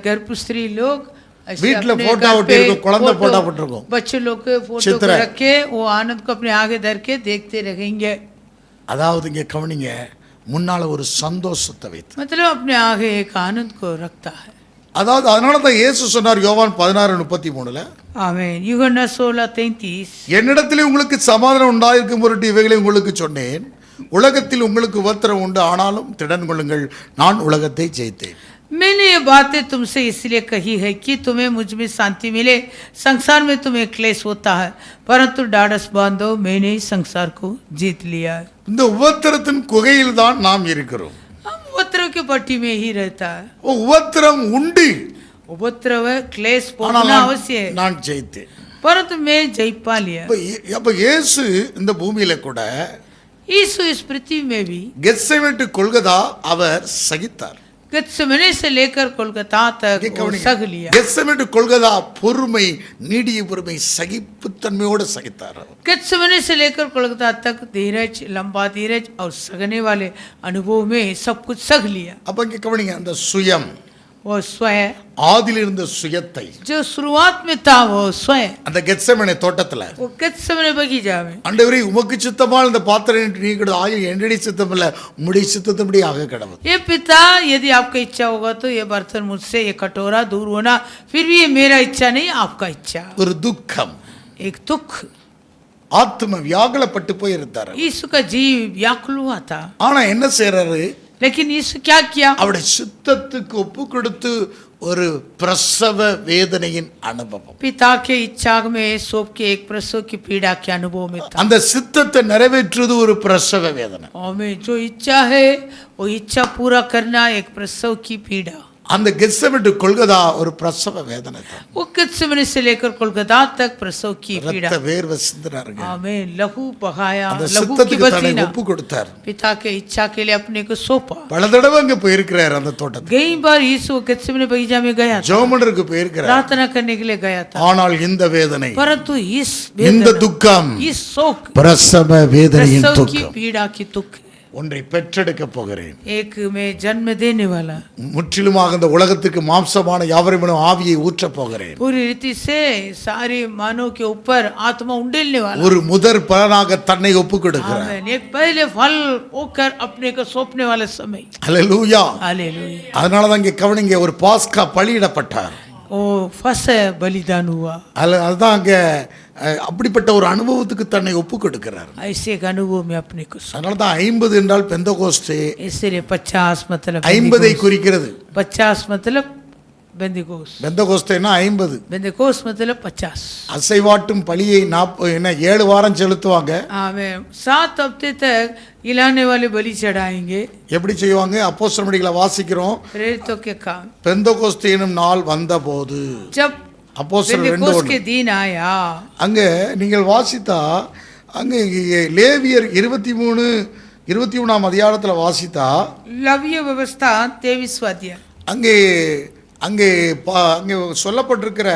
गर्भ स्त्री लोग வீட்டில் போட்டோ ஒட்டி இருக்கும், குழந்தை போட்டோ போட்டிருக்கும், बच्चे लोग के फोटो को रखे वो आनंद को अपने आगे धर के देखते रहेंगे. அதாவது இங்கே கவனிங்க, முன்னால ஒரு சந்தோஷத்தை வைத்து, मतलब अपने आगे एक आनंद को रखता है. அதாவது அதனால தான் இயேசு சொன்னார் யோவான் 16:33 ஆமென். யூகன்னா 16:33 என்னிடத்திலே உங்களுக்கு சமாதானம் உண்டாயிருக்கும் பொருட்டு இவைகளை உங்களுக்கு சொன்னேன். உலகத்தில் உங்களுக்கு உபத்திரம் உண்டு, ஆனாலும் திடன் கொள்ளுங்கள், நான் உலகத்தை ஜெயித்தேன். मैंने ये बातें तुमसे इसलिए कही है कि तुम्हें मुझ में शांति मिले. संसार में तुम्हें क्लेश होता है, परंतु ढाढ़स बांधो, मैंने ही संसार को जीत लिया है. இந்த உபத்திரத்தின் குகையில் தான் நாம் இருக்கிறோம். हम उपद्रव के पट्टी में ही रहता है. உபத்திரம் உண்டு, उपद्रव क्लेश ஆனால் पहुंचना अवश्य है, நான் ஜெயித்தேன். परंतु मैं जय पा लिया. அப்ப இயேசு இந்த பூமியில கூட यीशु इस पृथ्वी में भी கெத்செமனே கொல்கதா அவர் சகித்தார். गत्सेमने से लेकर कोलकाता तक वो सह लिया. கெத்செமனே கொல்கதா பொறுமை, நீடிய பொறுமை, சகிப்புத்தன்மையோடு சகித்தார். गत्सेमने से लेकर कोलकाता तक धीरज, लंबा धीरज और सहने वाले अनुभव में सब कुछ सह लिया. அப்ப இங்க கவனிங்க, அந்த சுயம், वो स्वयं ஆதியில் இருந்த சுயத்தை जो शुरुआत में था वो स्वयं அந்த கெத்செமனே தோட்டத்துல वो गत्सेमने बगीचा में, ஆண்டவரே உமக்கு சித்தமால் இந்த பாத்திரம் நீக்கிடு, ஆயில் என்னடி சித்தமில்ல உம்முடைய சித்தத்தின்படி ஆக கடவுள். ये पिता यदि आपका इच्छा होगा तो ये बर्तन मुझसे, ये कटोरा दूर होना, फिर भी ये मेरा इच्छा नहीं आपका इच्छा. ஒரு துக்கம், एक दुख. ஆத்ம வியாகுலப்பட்டு போய் இருந்தார். यीशु का जीव व्याकुल हुआ था, ஆனா என்ன செய்யறாரு, लेकिन यीशु क्या किया, அவருடைய சித்தத்துக்கு ஒப்பு கொடுத்து ஒரு பிரசவ வேதனையின் அனுபவம். पिता के इच्छा में सौंप के एक प्रसव की पीड़ा के अनुभव में था. அந்த சித்தத்தை நிறைவேற்றுவது ஒரு பிரசவ வேதனை. हमें जो इच्छा है वो इच्छा पूरा करना एक प्रसव की पीड़ा. அந்த கெத்செமனே கொல்கதா ஒரு பிரசவ வேதனை தான். वो गत्सेमने से लेकर कोलकाता तक प्रसव की पीड़ा. ரத்த வேர்வை சிந்தினாருங்க. हमें लहू बहाया, அந்த लहू की சித்தத்துக்கு தன்னை पसीना ஒப்பு கொடுத்தார். पिता के इच्छा के लिए अपने को सौंपा. பல தடவை அங்க போயிருக்கிறார் அந்த தோட்டத்துக்கு. कई बार यीशु गत्सेमने बगीचा में गया था, ஜெபமன்றக்கு போயிருக்கிறார். प्रार्थना करने के लिए गया था, ஆனால் இந்த வேதனை, परंतु इस இந்த वेदना, துக்கம் इस शोक, பிரசவ வேதனையின் प्रसव की துக்கம். पीड़ा की दुख, ஒன்றை பெற்றெடுக்க போகிறேன். एक में जन्म देने वाला, முற்றிலுமாக இந்த உலகத்துக்கு மாம்சமான யாவரையும் ஆவியை ஊற்ற போகிறேன். पूरी रीति से सारे मानव के ऊपर आत्मा उंडेलने वाला. ஒரு முதற் பலனாக தன்னை ஒப்பு கொடுக்கிறார். आमीन. एक पहले फल होकर अपने को सौंपने वाले समय. ஹல்லேலூயா. हालेलुया. அதனால தான் இங்கே கவனிங்க, ஒரு பாஸ்கா பலியிடப்பட்டார். ओ फस बलिदान हुआ. அதுதான் அங்கே அப்படிப்பட்ட ஒரு அனுபவத்துக்கு தன்னை ஒப்பு கொடுக்கிறார். ऐसे एक अनुभव में अपने को அதனால தான் 50 என்றால் பெந்தகோஸ்தே, इसलिए 50 मतलब 50ஐ குறிக்கிறது. 50 मतलब बेंदिकोस. பெந்தகோஸ்தேனா 50. बेंदिकोस मतलब 50. அசைவாட்டும் பலியை 7 வாரம் செலுத்துவாங்க. आमीन. 7 हफ्ते तक हिलाने वाले बलि चढ़ाएंगे. எப்படி செய்வாங்க? அப்போஸ்தலர் நடவடிக்கைகளை வாசிக்கிறோம். प्रेरितों के काम. பெந்தகோஸ்தே எனும் நாள் வந்தபோது, जब அப்போஸ்தலர் बेंदिकोस 2:1 के दिन आया, அங்க நீங்கள் வாசித்தா அங்கே லேவியர் 23 அதிகாரத்தில் வாசித்தா लव्य व्यवस्था 23वां अध्याय அங்கே அங்கே அங்கே சொல்லப்பட்டிருக்கிற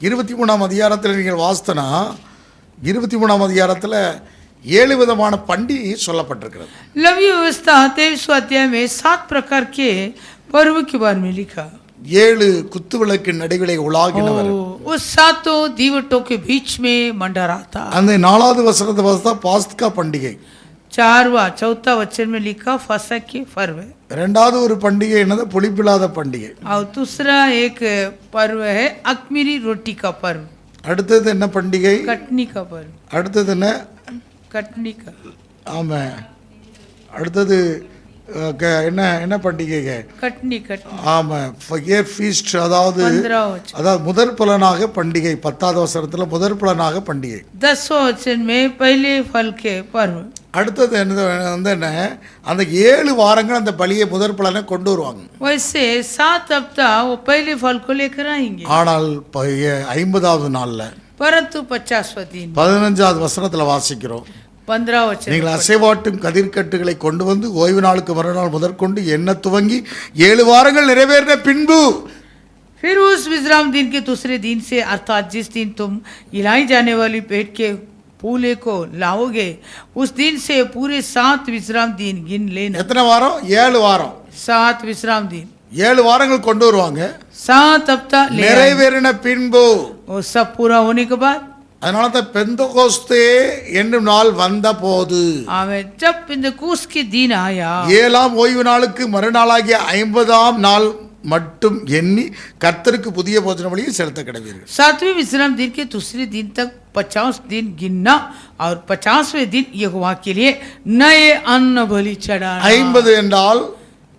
23 அதிகாரத்தில் நீங்கள் வாசித்தனா 23 அதிகாரத்தில் 7 விதமான பண்டிகை சொல்லப்பட்டிருக்கிறது. लव्य व्यवस्था 23वां अध्याय में 7 प्रकार के पर्व के बारे में लिखा. 7 குத்துவிளக்கு நடுவிலே உலாகினவர். उस सातों दीवटों के बीच में मंडराता. அந்த 4வது வசனத்தை வாசித்தா பாஸ்கா பண்டிகை. 4वां वचन में लिखा फसह के पर्व. இரண்டாவது ஒரு பண்டிகை என்னது புளிப்பில்லாத பண்டிகை. और दूसरा एक पर्व है अखमीरी रोटी का पर्व. அடுத்தது என்ன பண்டிகை? कटनी का पर्व. அடுத்தது என்ன? कटनी का. ஆமா. அடுத்தது என்ன என்ன பண்டிகை? कटनी. ஆமா, ஃபயர் ஃபீஸ்ட், அதாவது முதற் பலனாக பண்டிகை. 10வது வசனத்துல முதற் பலனாக பண்டிகை. 10वां वचन में पहले फल के पर्व. அடுத்தது என்ன அந்த 7 வாரங்கள் அந்த பலியை முதற் பலனை கொண்டு வருவாங்க. वैसे 7 हफ्ता वो पहले फल को लेकर आएंगे. ஆனால் 50வது நாள்ல परंतु 50वां दिन 15வது வசனத்துல வாசிக்கிறோம். 15वां वचन. நீங்கள் அசைவாட்டும் கதிர்கட்டுகளை கொண்டு வந்து ஓய்வு நாளுக்கு மறுநாள் முதற்கொண்டு எண்ண துவங்கி 7 வாரங்கள் நிறைவேறின பின்பு फिर उस विश्राम दिन के दूसरे दिन से अर्थात जिस दिन तुम हिलाई जाने वाली पेट के पूले को लाओगे उस दिन से पूरे 7 विश्राम दिन गिन लेना. எத்தனை வாரம்? 7 வாரம். 7 विश्राम दिन 7 வாரங்கள் கொண்டு வருவாங்க. 7 हफ्ता நிறைவேறின பின்பு वो सब पूरा होने के बाद. அதனால தான் பெந்தகோஸ்தே என்னும் நாள் வந்த போது आवे जब पेंतकोस्त के दिन आया 7ஆம் ஓய்வு நாளுக்கு மறுநாளாகிய 50ஆம் நாள் மட்டும் எண்ணி கர்த்தருக்கு புதிய போஜன பலியை செலுத்த கடவீர்கள். 7वें विश्राम दिन के दूसरे दिन तक 50 दिन गिनना और 50वें दिन यहोवा के लिए नए अन्न बलि चढ़ाना. 50 என்றால்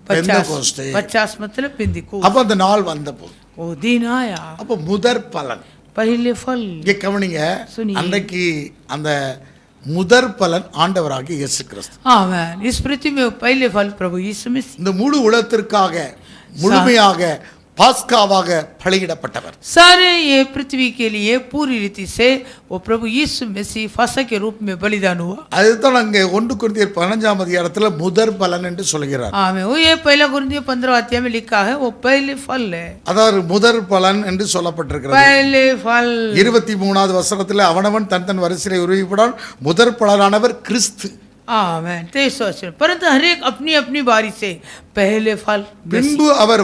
பெந்தகோஸ்தே. 50 मतलब पेंतकोस्त. அப்ப அந்த நாள் வந்த போது वो दिन आया. அப்ப முதற் பலன். पहले फल. இங்க கவனிங்க, सुनिए. அன்றைக்கு அந்த முதற் பலன் ஆண்டவராகிய இயேசு கிறிஸ்து. आमेन. इस पृथ्वी में पहले फल प्रभु यीशु मसीह. இந்த முழு உலகத்திற்காக முழுமையாக பாஸ்காவாக பலியிடப்பட்டவர். सारे ये पृथ्वी के लिए पूरी रीति से वो प्रभु यीशु मसीह फसह के रूप में बलिदान हुआ. அதுதான் அங்கே 1 கொரிந்தியர் 15ஆம் அதிகாரத்தில் முதற் பலன் என்று சொல்கிறார். आमेन. वो ये पहला कुरिन्थियों 15वां अध्याय में लिखा है वो पहले फल है. அதாவது முதற் பலன் என்று சொல்லப்பட்டிருக்கிறது. पहले फल. 23வது வசனத்தில் அவனவன் தன் தன் வரிசையிலே உருவிப்படான் முதற் பலனானவர் கிறிஸ்து. आमेन. 23 परंतु हर एक अपनी अपनी बारी से पहले फल. பின்பு அவர்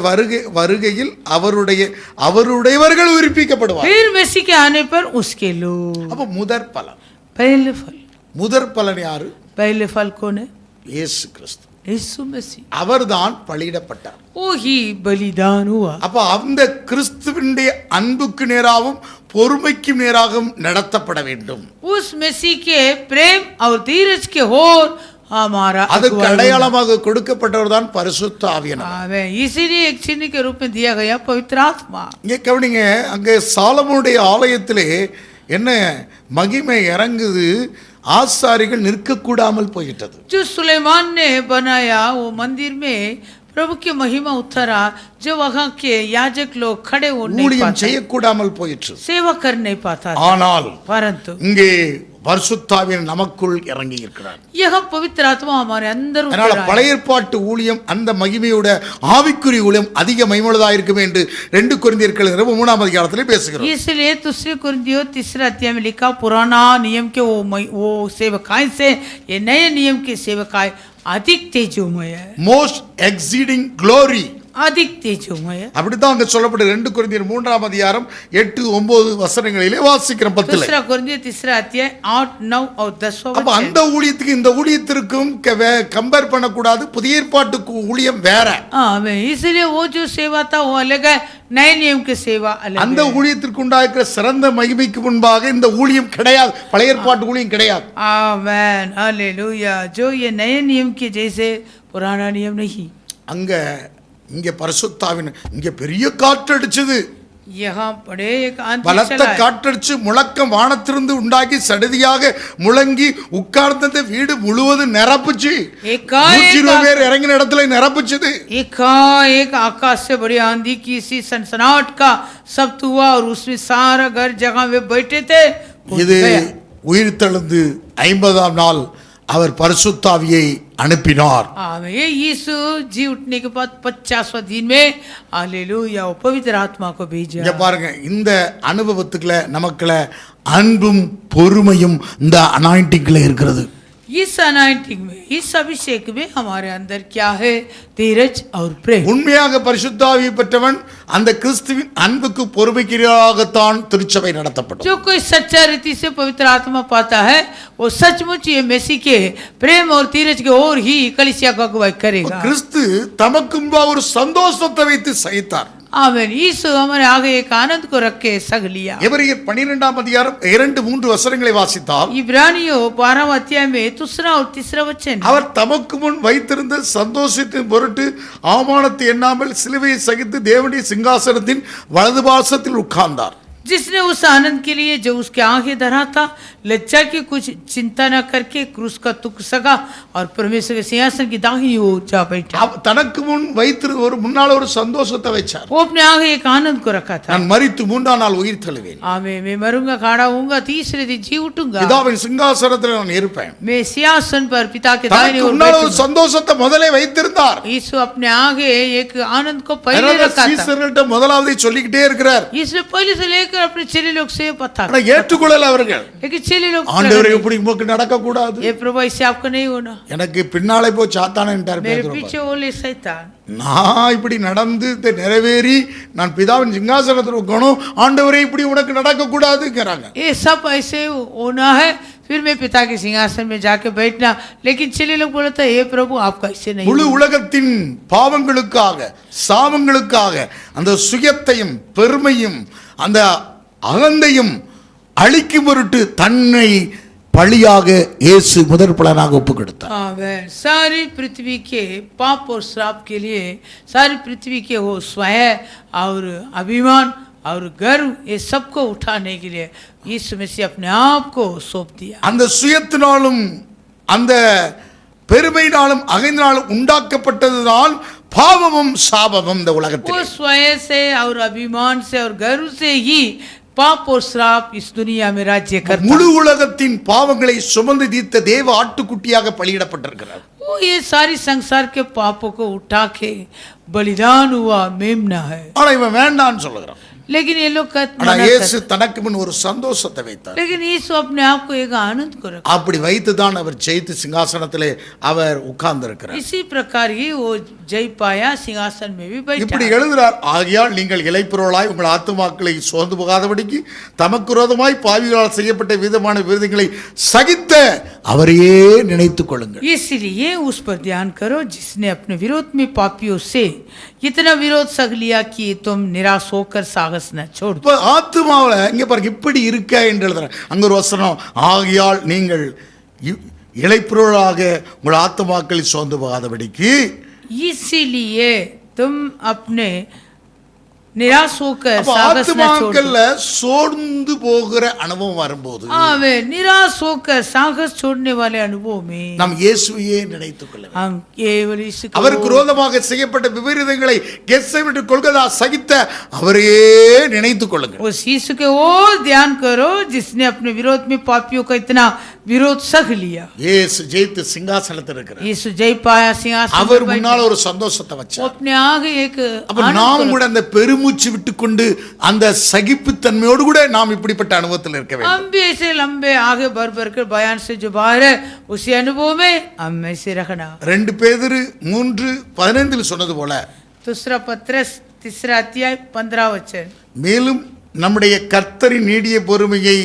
வருகையில் அவருடையவர்கள் உயிர்ப்பிக்கப்படுவார். फिर मसीह के आने पर उसके लोग. அப்ப முதற் பலன். पहले फल. முதற் பலன் யாரு? पहले फल कौन है? இயேசு கிறிஸ்து. यीशु मसीह. அவர்தான் பலியிடப்பட்டார். वो ही बलिदान हुआ. அப்ப அந்த கிறிஸ்துவினுடைய அன்புக்கு நேராகவும் பொறுமைக்கு நேராகவும் நடத்தப்பட வேண்டும். उस मसीह के प्रेम और धीरज के होर हमारा அதுக்கு அடையாளமாக கொடுக்கப்பட்டவர் தான் பரிசுத்த ஆவியானவர். आमेन. इसीलिए एक चिन्ह के रूप में दिया गया पवित्र आत्मा. இங்கே கவனிங்க, அங்கே சாலமோனுடைய ஆலயத்திலே என்ன மகிமை இறங்குது, ஆசாரிகள் நிற்கக்கூடாமல் போயிட்டது. जो सुलेमान ने बनाया वो मंदिर में प्रभु की महिमा उतरा, जो वहाँ के याजक लोग खड़े हो नहीं ஊழியம் पाते, செய்யக்கூடாமல் போயிற்று. सेवा कर नहीं पाता था. ஆனால் परंतु இங்கே பரிசுத்தாவியன் நமக்குள் இறங்கி இருக்கிறார். यह पवित्र आत्मा हमारे अंदर அதனால उतर आया. பழைய ஏற்பாட்டு ஊழியம் அந்த மகிமையோட ஆவிக்குரிய ஊழியம் அதிக மகிமையுள்ளதாக இருக்கும் என்று 2 கொரிந்தியர்கள் 3ஆம் அதிகாரத்திலே பேசுகிறோம். इसलिए दूसरे कुरिन्थियों 3 अध्याय में लिखा पुराना नियम के वो सेवकाई से ये नए नियम के सेवकाई अधिक तेजोमय है. Most exceeding glory. अधिक तेजोमय है. அப்படிதான் அங்க சொல்லப்பட்டு 2 கொரிந்தியர் 3ஆம் அதிகாரம் 8-9 வசனங்களிலே வாசிக்கிறோம். 10ல दूसरा कुरिन्थियों 3 अध्याय 8, 9 और 10 அப்ப அந்த ஊழியத்துக்கு இந்த ஊழியத்திற்கும் கம்பேர் பண்ணக்கூடாது. புதிய ஏற்பாட்டுக்கு ஊழியம் வேற. आमेन. इसलिए वो जो सेवा था वो अलग है, नए नियम की सेवा अलग அந்த है. ஊழியத்திற்கு உண்டாகிற சிறந்த மகிமைக்கு முன்பாக இந்த ஊழியம் கிடையாது, பழைய ஏற்பாட்டு ஊழியம் கிடையாது. आमेन. हालेलुया. जो ये नए नियम के जैसे पुराना नियम नहीं. அங்க இங்க பரிசுத்தாவின் இங்க பெரிய காற்றடிச்சது. यहाँ படே एक आंधी பலத்த चला है. காற்றடிச்சு முழக்கம் வானத்திலிருந்து உண்டாகி சடுதியாக முழங்கி உட்கார்ந்த வீடு முழுவதும் நிரப்புச்சு. 120 பேர் இறங்கின இடத்துல நிரப்புச்சுது. एक आकाश से बड़ी आंधी की सी सनसनाहट का शब्द हुआ और उसमें सारा घर जगह वे बैठे थे இது உயிர்த்தெழுந்து 50ஆம் நாள் அவர் பரிசுத்தாவியை அனுப்பினார். ये यीशु जी उठने के बाद 50वां दिन में हालेलुया पवित्र आत्मा को भेजा. இங்க பாருங்க, இந்த அனுபவத்துக்குள்ள நமக்குள்ள அன்பும் பொறுமையும் இந்த அனாயிண்டிங்ல இருக்கிறது. इस अनाइंटिंग में, इस अभिषेक में हमारे अंदर क्या है? धीरज और प्रेम. உண்மையாக பரிசுத்தாவியை பெற்றவன் அந்த கிறிஸ்துவின் அன்புக்கு பொறுமைக்குரியவராகத்தான் திருச்சபை நடத்தப்படும். जो कोई सच्चा रीति से पवित्र आत्मा पाता है वो सचमुच ये मसीह के प्रेम और धीरज के ओर ही कलीसिया को अगुवाई करेगा. கிறிஸ்து தமக்கு முன்பாக ஒரு சந்தோஷத்தை வைத்து சகித்தார். आमीन. यीशु हमारे आगे एक आनंद को रख के सह लिया. எபிரேயர் 12ஆம் அதிகாரம் 2-3 வசனங்களை வாசித்தால் इब्रानियों 12वां अध्याय में दूसरा और तीसरा वचन. அவர் தமக்கு முன் வைத்திருந்த சந்தோஷத்தின் பொருட்டு அவமானத்தை எண்ணாமல் சிலுவையை சகித்து தேவனுடைய சிங்காசனத்தின் வலது பாசத்தில் உட்கார்ந்தார். जिसने उस आनंद के लिए जो उसके आगे धरा था लज्जा की कुछ चिंता न करके क्रूस का तुक सका और परमेश्वर के सिंहासन की दाहिनी ओर जा बैठा. தனக்கு முன் வைத்திரு முன்னால ஒரு சந்தோஷத்தை வச்சார். वो अपने आगे एक आनंद को रखा था. நான் மரித்து 3ஆம் நாள் உயிர் தெழுவேன். आमीन. मैं मरूंगा, खड़ा होऊंगा, तीसरे दिन जी उठूंगा. பிதாவின் சிங்காசனத்தில் நான் இருப்பேன். मैं सिंहासन पर पिता के दाहिने ओर முன்னால ஒரு बैठूंगा. சந்தோஷத்தை முதலே வைத்திருந்தார். यीशु अपने आगे एक आनंद को पहले रखा था. சீசர்கள்ட்ட முதலாவதை சொல்லிக்கிட்டே இருக்கிறார். यीशु पहले से लेकर अपने चेले लोग से पता. ஆனா ஏற்றுக்கொள்ளல அவர்கள். लेकिन चेले लोग ஆண்டவரே இப்படி உமக்கு நடக்க கூடாது. ये प्रभु ऐसे आपको नहीं होना. எனக்கு பின்னாலே போ சாத்தானேன்ட்டார் मेरे பேதுரு. पीछे ओले शैतान. நான் இப்படி நடந்து நிறைவேறி நான் பிதாவின் சிங்காசனத்தில் உட்காரணும், ஆண்டவரே இப்படி உனக்கு நடக்க கூடாதுங்கறாங்க. ये सब ऐसे होना है, फिर मैं पिता के सिंहासन में जाके बैठना. लेकिन चेले लोग बोलते हैं हे प्रभु आपका ऐसे नहीं. முழு உலகத்தின் பாவங்களுக்காக சாபங்களுக்காக அந்த சுயத்தையும் பெருமையும் அந்த அகந்தையும் அழிக்கும் பொருட்டு தன்னை பழியாக இயேசு முதற் பலனாக ஒப்பு கொடுத்தார். आमीन. सारी पृथ्वी के पाप और श्राप के लिए, सारी पृथ्वी के वो स्वयं और अभिमान और गर्व ये सबको उठाने के लिए यीशु मसीह अपने आप को सौंप दिया. அந்த சுயத்தினாலும் அந்த பெருமையினாலும் அகந்தையினாலும் உண்டாக்கப்பட்டதுதான் பாவமும் சாபமும் இந்த वो உலகத்தில். स्वयं से और अभिमान से और गर्व से ही पाप और श्राप इस दुनिया में राज्य करता. முழு உலகத்தின் பாவங்களை சுமந்து தீர்த்த தேவ ஆட்டுக்குட்டியாக பலியிடப்பட்டிருக்கிறார். वो ये सारी संसार के पापों को उठा के बलिदान हुआ मेमना है. ஆனா இவன் வேண்டான்னு சொல்லுகிறான். लेकिन ये लोग ஆனா இயேசு தனக்கு முன் ஒரு சந்தோஷத்தை வைத்தார். लेकिन यीशु अपने आप को एक आनंद को रखा. அப்படி வைத்துதான் அவர் ஜெயித்து சிங்காசனத்திலே அவர் உட்கார்ந்து இருக்கிறார். इसी प्रकार ही वो जय पाया, सिंहासन में भी இப்படி बैठा. எழுதுறார், ஆகையால் நீங்கள் இளைப்பொருளாய் உங்கள் ஆத்துமாக்களை சோர்ந்து போகாதபடிக்கு தமக்கு விரோதமாய் பாவிகளால் செய்யப்பட்ட விதமான விருதுகளை சகித்த அவரையே நினைத்துக் கொள்ளுங்கள். इसलिए उस पर ध्यान करो जिसने अपने विरोध में पापियों से इतना विरोध सह लिया कि तुम निराश होकर साहस न छोड़. இப்ப ஆத்துமாவுல இங்க பாருங்க இப்படி இருக்க என்று எழுதுறார். அங்க ஒரு வசனம், ஆகையால் நீங்கள் இளைப்பொருளாக உங்கள் ஆத்துமாக்களை சோர்ந்து போகாதபடிக்கு. इसीलिए तुम अपने निराश होकर साहस न छोड़. ஆத்துமாக்கள்ல சோர்ந்து போகிற அனுபவம் வரும்போது वे निराश होकर साहस छोड़ने वाले अनुभव में நாம் இயேசுவையே நினைத்துக் கொள்ள வேண்டும். हम केवल यीशु को, அவருக்கு விரோதமாக செய்யப்பட்ட விபரீதங்களை கெத்செமனே கொல்கதா சகித்த அவரையே நினைத்துக் கொள்ளுங்கள். उस यीशु के ओर ध्यान करो जिसने अपने विरोध में पापियों का इतना विरोध सह लिया. இயேசு ஜெயித்து சிங்காசனத்தில் இருக்கிறார். यीशु जय पाया, सिंहासन அவர் पर बैठा. முன்னால ஒரு சந்தோஷத்தை वो வச்சார். अपने आगे एक அப்ப आनंद நாம் को கூட அந்த பெருமூச்சு விட்டுக்கொண்டு அந்த சகிப்புத்தன்மையோடு கூட நாம் இப்படிப்பட்ட அனுபவத்தில் இருக்க வேண்டும். हम भी ऐसे लंबे आगे भर भर कर बयान से जो बाहर है उसी अनुभव में हम ऐसे रखना. 2 பேதுரு 3:15 சொன்னது போல दूसरा पत्रस 3 अध्याय 15 वचन. மேலும் நம்முடைய கர்த்தரின் நீடிய பொறுமையை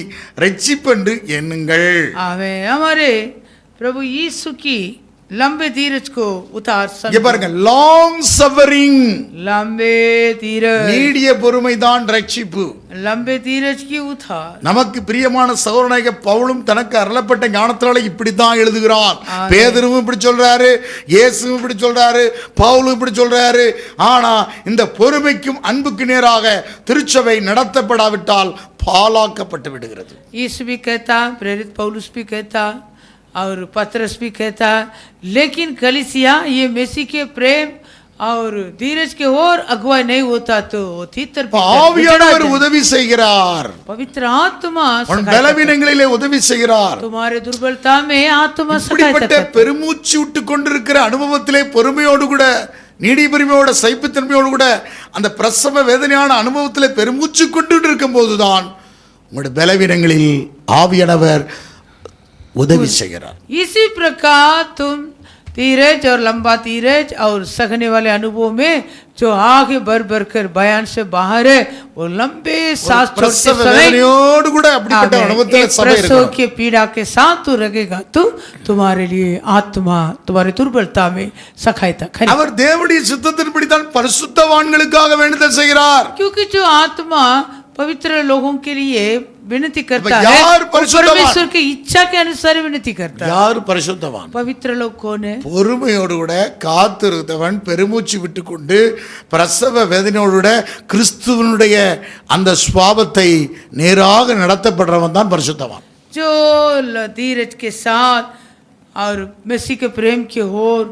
ரட்சிப்பென்று எண்ணுங்கள். आवे हमारे प्रभु यीशु की लंबे धीरज को उतार இங்க समझो. பாருங்க, லாங் சஃபரிங், लंबे धीरज, நீடிய பொறுமை தான் ரட்சிப்பு. लंबे धीरज की उतार. நமக்கு பிரியமான சகோதரனாகிய பவுலும் தனக்கு அருளப்பட்ட ஞானத்தால இப்படித்தான் எழுதுகிறான். பேதுருவும் இப்படி சொல்றாரு, இயேசுவும் இப்படி சொல்றாரு, பவுலும் இப்படி சொல்றாரு. ஆனா இந்த பொறுமைக்கும் அன்புக்கு நேராக திருச்சபை நடத்தப்படாவிட்டால் பாலாக்கப்பட்டு விடுகிறது. यीशु भी कहता, प्रेरित पौलुस भी कहता और पत्रस भी कहता, लेकिन कलीसिया ये मसीह के प्रेम और धीरज के और अगुवाई नहीं होता तो वो तीतर ஆவியானவர் உதவி செய்கிறார், पवित्र आत्मा உன் பலவீனங்களிலே உதவி செய்கிறார். तुम्हारे दुर्बलता में आत्मा இப்படிப்பட்ட பெருமூச்சு விட்டு கொண்டிருக்கிற அனுபவத்திலே பொறுமையோடு கூட நீடி பொறுமையோட சைப்புத்தன்மையோடு கூட அந்த பிரசவ வேதனையான அனுபவத்திலே பெருமூச்சு கொண்டு இருக்கும் போதுதான் உங்களுடைய பலவீனங்களில் ஆவியானவர் உதவி செய்கிறார். इसी प्रकार तुम धीरज और लंबा धीरज और सहने वाले अनुभव में जो आगे बढ़ बढ़ कर बयान से बाहर है वो लंबे सांस छोड़ते பிரசவ समय வேதனையோடு கூட அப்படிப்பட்ட அனுபவத்திலே एक சபை प्रसव இருக்கும். के पीड़ा के साथ तू रहेगा तो तुम्हारे लिए आत्मा तुम्हारे दुर्बलता में सहायता करेगी, அவர் தேவனுடைய சித்தத்தின்படி தான் பரிசுத்தவான்களுக்காக வேண்டுதல் செய்கிறார். क्योंकि जो आत्मा पवित्र लोगों के लिए विनती करता अब है यार वो परिशुद्धवान। परमेश्वर की इच्छा के अनुसार विनती करता है। யார் பரிசுத்தவான்? पवित्र लोग कौन है? பொறுமையோடு கூட காத்திருந்தவன் பெருமூச்சு விட்டுக்கொண்டு பிரசவ வேதனையோடு கூட கிறிஸ்துவனுடைய அந்த சுவாபத்தை நேராக நடத்தப்படுறவன் தான் பரிசுத்தவான். जो धीरज के साथ और मसीह के प्रेम की ओर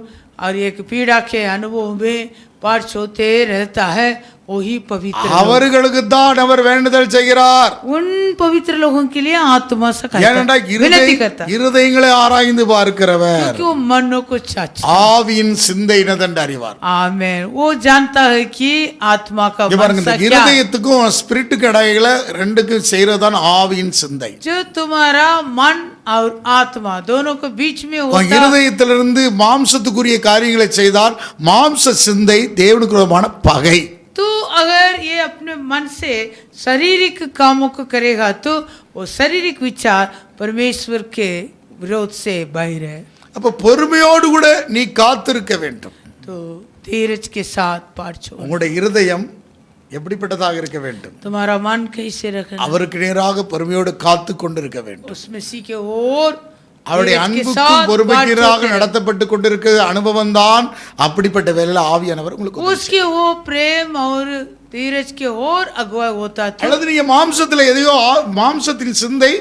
और एक पीड़ा के अनुभव में पार्च होते रहता है वही पवित्र लोग। அவர்களுக்கு தான் அவர் வேண்டுதல் செய்கிறார். उन पवित्र लोगों के लिए आत्मा ஏனென்றால் विनती करता है, இருதயங்களை ஆராய்ந்து பார்க்கிறவர் क्योंकि वो मनों को चाचा ஆவியின் சிந்தை என்னதென்று அறிவார். आमेन, वो जानता है कि आत्मा का இங்க பாருங்க, मनसा இந்த क्या है। இருதயத்துக்கும் ஸ்பிரிட்டுக்கு இடையில ரெண்டுக்கும் செய்யறதுதான் ஆவியின் சிந்தை. जो तुम्हारा मन और आत्मा दोनों के बीच में உன் होता है। இருதயத்திலிருந்து மாம்சத்துக்குரிய காரியங்களை செய்தால் மாம்ச சிந்தை தேவனுக்கு விரோதமான பகை. तो अगर ये अपने मन से शारीरिक कामों को करेगा तो वो शारीरिक विचार परमेश्वर के विरोध से बाहर है। அப்ப பொறுமையோடு கூட நீ காத்திருக்க வேண்டும். तो धीरज के साथ पाठ छोड़। உங்களுடைய இருதயம் எப்படிப்பட்டதாக இருக்க வேண்டும்? तुम्हारा मन कैसे रखना? அவருக்கு நேராக பொறுமையோடு காத்து கொண்டிருக்க வேண்டும். उस मसीह के ओर அவருடைய அன்புக்கும் பொறுமைக்கு நடத்தப்பட்டு கொண்டிருக்கிற அனுபவம் தான் அப்படிப்பட்ட வேலையில ஆவியானவர் உங்களுக்கு உதவி उसके वो प्रेम और धीरज के और अगुवाई होता था। அல்லது நீங்க மாம்சத்துல எதையோ மாம்சத்தின் சிந்தை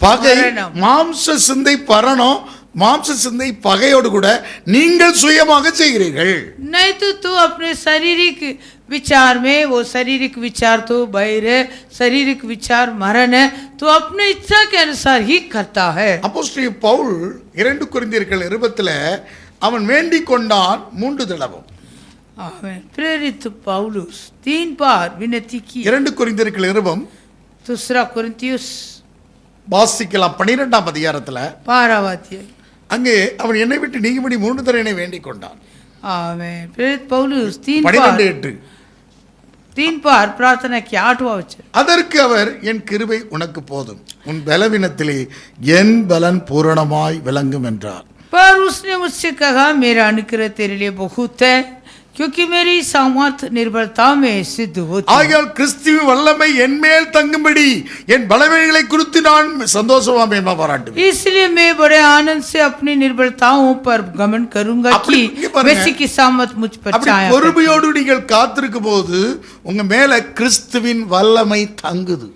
பகை, மாம்ச சிந்தை பரணம், மாம்ச சிந்தை பகையோடு கூட நீங்கள் சுயமாக செய்கிறீர்கள். नहीं तो तू अपने शारीरिक विचार में वो शारीरिक विचार तो बाहर है, शारीरिक विचार मरण है, तो अपने इच्छा के अनुसार ही करता है। அப்போஸ்தலன் பவுல் 2 கொரிந்தியர்கள் 20ல அவன் வேண்டிக் கொண்டான் 3 தடவை. आमीन। प्रेरित पौलुस 3 बार विनती की। 2 கொரிந்தியர்கள் 20 दूसरा कुरिन्थियुस வாசிக்கலாம் 12ஆம் அதிகாரத்துல 12वां अध्याय। அங்கே அவன் என்னை விட்டு நீங்கும்படி 3 தடவை என்னை வேண்டிக் கொண்டான். आमीन। प्रेरित पौलुस 3 बार प्रार्थना की। 8वां वचन। அதற்கு அவர் என் கிருபை உனக்கு போதும், உன் பலவீனத்திலே என் பலன் பூரணமாய் விளங்கும் என்றார். पर उसने मुझसे कहा मेरा अनुग्रह तेरे लिए बहुत है क्योंकि मेरी सामर्थ निर्बलता में सिद्ध होती है। ஆகையால் கிறிஸ்துவின் வல்லமை என் மேல் தங்கும்படி என் பலவீனங்களை குறித்து நான் சந்தோஷமா மேன்மை பாராட்டுவேன். इसलिए मैं बड़े आनंद से अपनी निर्बलताओं पर गमन करूंगा कि मसीह की सामर्थ मुझ पर छाया करे। பொறுமையோடு நீங்கள் காத்திருக்கும் போது உங்க மேல கிறிஸ்துவின் வல்லமை தங்குது.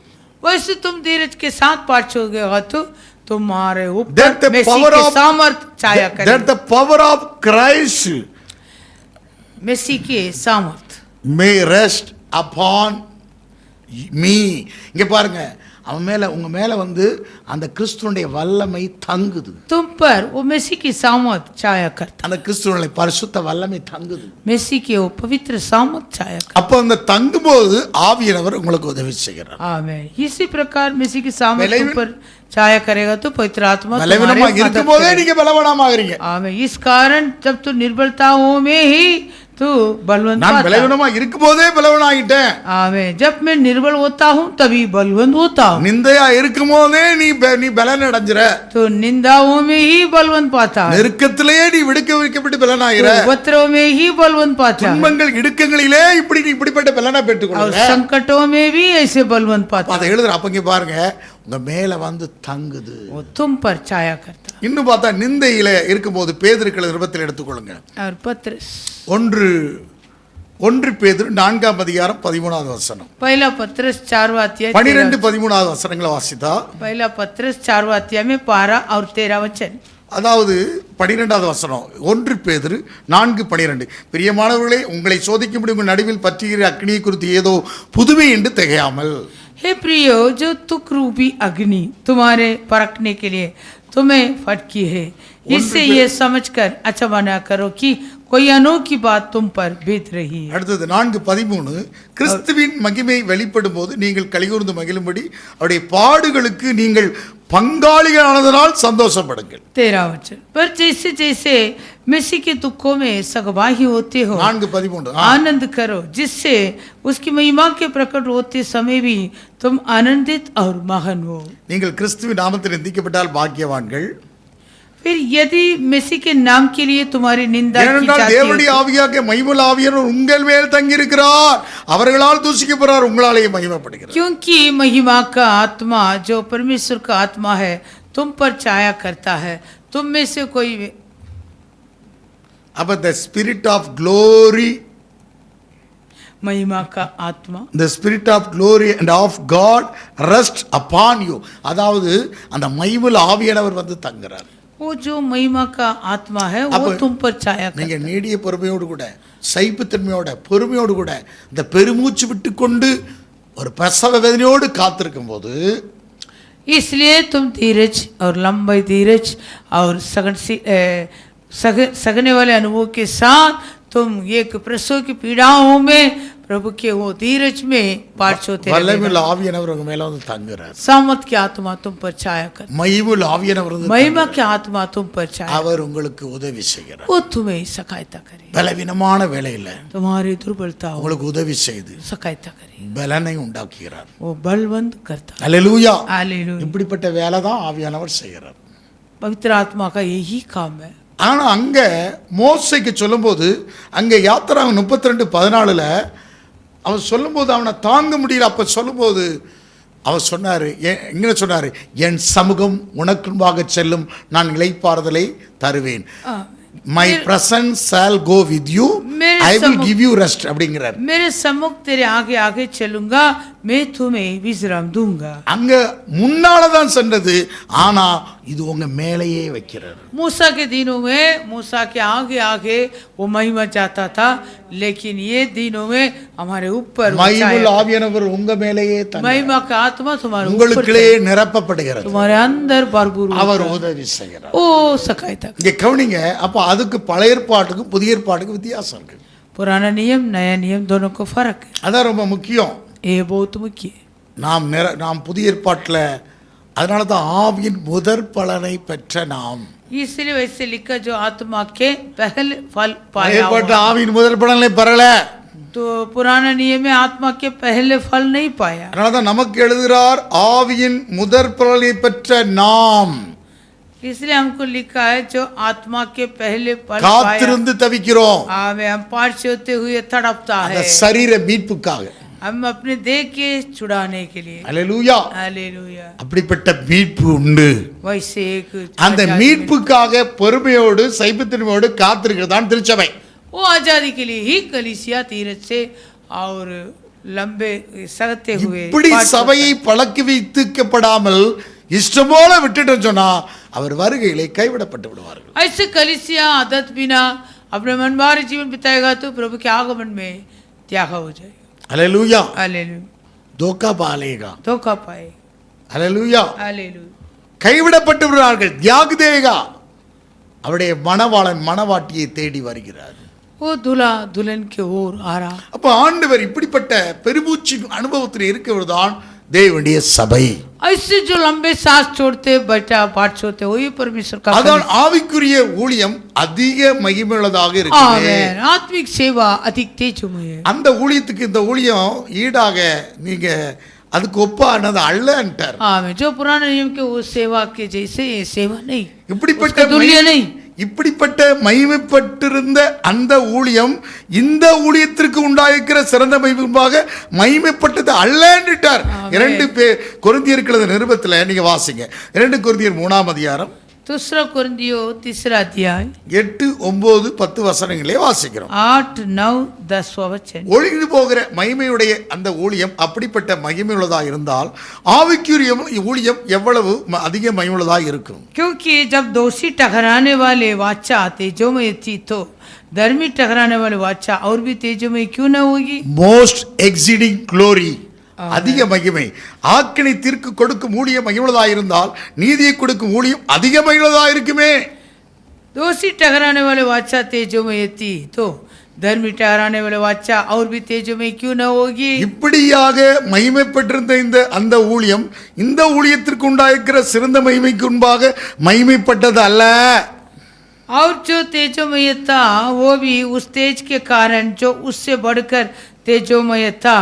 वैसे तुम धीरज के साथ पाछोगे तो तुम्हारे That ऊपर the मसीह power की of- सामर्थ छाया That करे। the power of Christ मसीह की सामर्थ may rest upon me. இங்க பாருங்க, அவன் மேல உங்க மேல அந்த கிறிஸ்துவனுடைய வல்லமை தங்குது. तुम पर वो मसीह की सामर्थ छाया करता। அந்த கிறிஸ்துவனுடைய பரிசுத்த வல்லமை தங்குது. मसीह की वो पवित्र सामर्थ छाया करता। அப்ப அந்த தங்கும்போது ஆவியானவர் உங்களுக்கு உதவி செய்கிறார். आमीन। इसी प्रकार मसीह की सामर्थ बलहीन- ऊपर छाया करेगा तो पवित्र आत्मा பலவீனமா तुम्हारे मदद இருக்கும் போதே करेगा। நீங்க பலவீனமாகறீங்க. आमीन। इस कारण जब तू निर्बलताओं में ही तू बलवंत நான் पाता। பலவீனமா இருக்கும் போதே பலவீனாயிட்டேன். आमीन। जब मैं निर्बल होता हूँ तभी बलवंत होता हूँ। நிந்தையா இருக்கும் போதே நீ பலன் அடைஞ்சிர. तो निंदाओं में ही बलवंत पाता है, நெருக்கத்திலேயே நீ விடுவிக்கப்பட்டு பலனாயிர. तो उपद्रव में ही बलवंत पाता है, துன்பங்கள் இடுக்கங்களிலே இப்படிப்பட்ட பலனை और பெற்றுக்கொள்ளுங்க. संकटों में भी ऐसे बलवंत पाता அதை है। எழுதுற அப்பங்க பாருங்க, உங்க மேல தங்குது. वो तुम पर छाया करता है। இன்னும் பார்த்தா நிந்தையில இருக்கும்போது பேதுருக்கள் 20 எடுத்துக்கொள்ளுங்க. और पत्रस 1 பேதுரு 4ஆம் அதிகாரம் 13வது வசனம். पहला पत्रस 4वां अध्याय 12 13வது வசனங்களை வாசித்தா पहला पत्रस 4वां अध्याय में 12 और 13 वचन। அதாவது 12வது வசனம் 1 பேதுரு 4:12. பிரியமானவர்களே, உங்களை சோதிக்கும்படி உங்கள் நடுவில் பற்றுகிற அக்னியை குறித்து ஏதோ புதுமை என்று திகையாமல். हे प्रियो, जो तुक रूपी अग्नि तुम्हारे परखने के लिए तुम्हें फटकी है, इससे ये समझकर अचंभा न करो कि कोई अनोखी बात तुम पर बीत रही है. அடுத்தது 4:13. கிறிஸ்துவின் மகிமை வெளிப்படும் போது நீங்கள் கலிகூர்ந்து மகிழும்படி அவருடைய பாடுகளுக்கு நீங்கள் பங்காளிகளானதனால் சந்தோஷப்படுங்கள். 13 वचन. पर जैसे जैसे मसीह के दुखों में सहभागी होते हो 4:13. आनंद करो, जिससे उसकी महिमा के प्रकट होते समय भी तुम आनंदित और महान हो. நீங்கள் கிறிஸ்துவின் நாமத்தில் நிந்திக்கப்பட்டால் பாக்கியவான்கள். फिर यदि मसीह के नाम के लिए तुम्हारी निंदा की ஏனென்றால் जाती தேவனுடைய है, ஆவியாகிய மகிமையுள்ள ஆவியானவர் உங்கள் மேல் தங்கியிருக்கிறார். அவர்களால் தூசிக்கப்படுறார், உங்களாலேயே மகிமைப்படுகிறார். क्योंकि महिमा का आत्मा जो परमेश्वर का आत्मा है तुम पर छाया करता है. तुम में से कोई அப்ப the spirit of glory, महिमा का आत्मा, the spirit of glory and of God rest upon you. அதாவது அந்த மகிமையுள்ள ஆவியானவர் வந்து தங்குறார். वो जो महिमा का आत्मा है वो அப்ப तुम पर छाया நீங்க करता है. நீடிய பொறுமையோடு கூட, சகிப்புத்தன்மையோட, பொறுமையோடு கூட, இந்த பெருமூச்சு விட்டு கொண்டு ஒரு பிரசவ வேதனையோடு காத்திருக்கும் போது, इसलिए तुम धीरज और लंबी धीरज और सगने वाले अनुभव के साथ तुम एक प्रसव की पीड़ाओं में प्रभु के वो धीरज में पाठ होते வல்லமையுள்ள ஆவியானவர் உங்க மேல வந்து தங்குறார். सामत की आत्मा तुम पर छाया कर, மகிமையுள்ள ஆவியானவர் வந்து महिमा की आत्मा तुम पर छाया, அவர் உங்களுக்கு உதவி செய்கிறார். वो तुम्हें सहायता करे. பலவீனமான வேளையில तुम्हारी दुर्बलता हो உங்களுக்கு உதவி செய்து सहायता करे, பலனை உண்டாக்குகிறார். वो बलवंत करता. அல்லேலூயா. हालेलुया. இப்படிப்பட்ட வேலை தான் ஆவியானவர் செய்கிறார். पवित्र आत्मा का यही काम है. ஆனா அங்க மோசேக்கு சொல்லும்போது, அங்க யாத்திராகம் 32:14 அவன் சொல்லும்போது அவனை தாங்க முடியல. அப்ப சொல்லும்போது அவர் சொன்னாரு, எங்க சொன்னாரு, என் சமூகம் உனக்கு முன்பாக செல்லும், நான் இளைப்பாறுதலை தருவேன். My presence shall go with you, I will give you rest அப்படிங்கிறார். मेरे सम्मुख तेरे आगे आगे चलूंगा, मैं तुम्हें विश्राम दूंगा. அங்க முன்னால தான் சென்றது, ஆனா இது உங்க மேலேயே வைக்கிறார். मूसा के दिनों में मूसा के आगे आगे वो महिमा जाता था, लेकिन ये दिनों में हमारे ऊपर மகிமையுள்ள ஆவியானவர் உங்க மேலேயே महिमा का आत्मा तुम्हारे ऊपर உங்களுக்குள்ளே நிரப்பப்படுகிறது. तुम्हारे अंदर भरपूर அவர் உதவி செய்கிறார். ओ सहायता. இங்க கவனிங்க, அப்ப அதுக்கு பழைய ஏற்பாட்டுக்கும் புதிய ஏற்பாட்டுக்கும் வித்தியாசம் இருக்கு. पुराना नियम नया नियम दोनों को फर्क है. அதான் ரொம்ப முக்கியம். ये बहुत मुख्य है. நாம் புதிய ஏற்பாட்டில் அதனால தான் ஆவியின் முதற் பலனை பெற்ற நாம். इसलिए वैसे लिखा जो आत्मा के पहले फल पाया ஏற்பாட்டு हुआ. ஆவியின் முதற் பலனை பெறல. तो पुराना नियम में आत्मा के पहले फल नहीं पाया. அதனால தான் நமக்கு எழுதுகிறார், ஆவியின் முதற் பலனை பெற்ற நாம் इसलिए हमको लिखा है जो आत्मा के पहले फल पाया. காத்திருந்து தவிக்கிறோம். हम पाठ से होते हुए तड़पता அந்த है, சரீர மீட்புக்காக. हम अपने देह के छुड़ाने के लिए. அல்லேலூயா. हालेलुया. அப்படிப்பட்ட மீட்பு உண்டு. वैसे एक அந்த आजादी மீட்புக்காக பொறுமையோடு சைபத்தின்மையோடு காத்திருக்கிறதான் திருச்சபை. वो आजादी के लिए ही कलीसिया धीरज से और लंबे सगते हुए இப்படி சபையை பழக்கி வைத்துக்கப்படாமல் இஷ்டம் போல விட்டுட்டு சொன்னா அவர் வருகையிலே கைவிடப்பட்டு விடுவார்கள். ऐसे कलीसिया आदत बिना अपने मनमारे जीवन बिताएगा तो प्रभु के आगमन में त्याग हो जाएगा. அல்லேலூயா. हालेलुया. धोखा पालेगा. धोखा पाए. அல்லேலூயா. हालेलुया. கைவிடப்பட்டு விடுவார்கள். தியாக தேகா அவருடைய மணவாளன் மணவாட்டியை தேடி வருகிறார். वो दूल्हा दुल्हन के ओर आ रहा. அப்ப ஆண்டவர் இப்படிப்பட்ட பெருமூச்சின் அனுபவத்தில் இருக்கிறதான் தேவனுடைய சபை. ऐसे जो लंबे सांस छोड़ते बैठा पाठ छोड़ते वही परमेश्वर का அதான் ஆவிக்குரிய ஊழியம் அதிக மகிமையுள்ளதாக இருக்குது. आमेन. आत्मिक सेवा अधिक तेजमय है. அந்த ஊழியத்துக்கு இந்த ஊழியம் ஈடாக நீங்க அதுக்கு ஒப்பானது அல்லன்ட்டார். आमेन. जो पुराने नियम के वो सेवा के जैसे ये सेवा नहीं, இப்படிப்பட்ட उसका तुल्य नहीं. இப்படிப்பட்ட மகிமைப்பட்டிருந்த அந்த ஊழியம் இந்த ஊழியத்திற்கு உண்டாயிருக்கிற சிறந்த மகிமையாக மகிமைப்பட்டது அல்லன்னுட்டார். 2 கொரிந்தியர் நிருபத்தில் நீங்க வாசிங்க. 2 கொரிந்தியர் 3-ம் அதிகாரம். दूसरा कुरिन्थियों तीसरा अध्याय 8, 9, 10 வசனங்களே வாசிக்கிறோம். 8, 9, 10 वचन. ஒழிந்து போகிற மகிமையுடைய அந்த ஊழியம் அப்படிப்பட்ட மகிமையுள்ளதா இருந்தால் ஆவிக்குரிய ஊழியம் எவ்வளவு அதிக மகிமையுள்ளதா இருக்கும். क्योंकि जब दोषी ठहराने वाले वाचा तेजोमय थी तो धर्मी ठहराने वाले वाचा और भी तेजोमय क्यों न होगी. மோஸ்ட் எக்ஸீடிங் க்ளோரி, அதிக மகிமை. ஆக்கினை தீர்க்கு கொடுக்கும் ஊழியம் மகிமையுள்ளதா இருந்தால் நீதியை கொடுக்கும் ஊழியம் அதிக மகிமையுள்ளதா இருக்குமே. दोषी ठहराने वाले वाचा तेजोमय थी तो धर्मी ठहराने वाले वाचा और भी तेजोमय क्यों न होगी. இப்படியாக மகிமை பெற்றிருந்த அந்த ஊழியம் இந்த ஊழியத்திற்கு உண்டாயிருக்கிற சிறந்த மகிமைக்கு முன்பாக மகிமைப்பட்டது அல்ல. और जो तेजोमय था वो भी उस तेज के कारण जो उससे बढ़कर तेजोमय था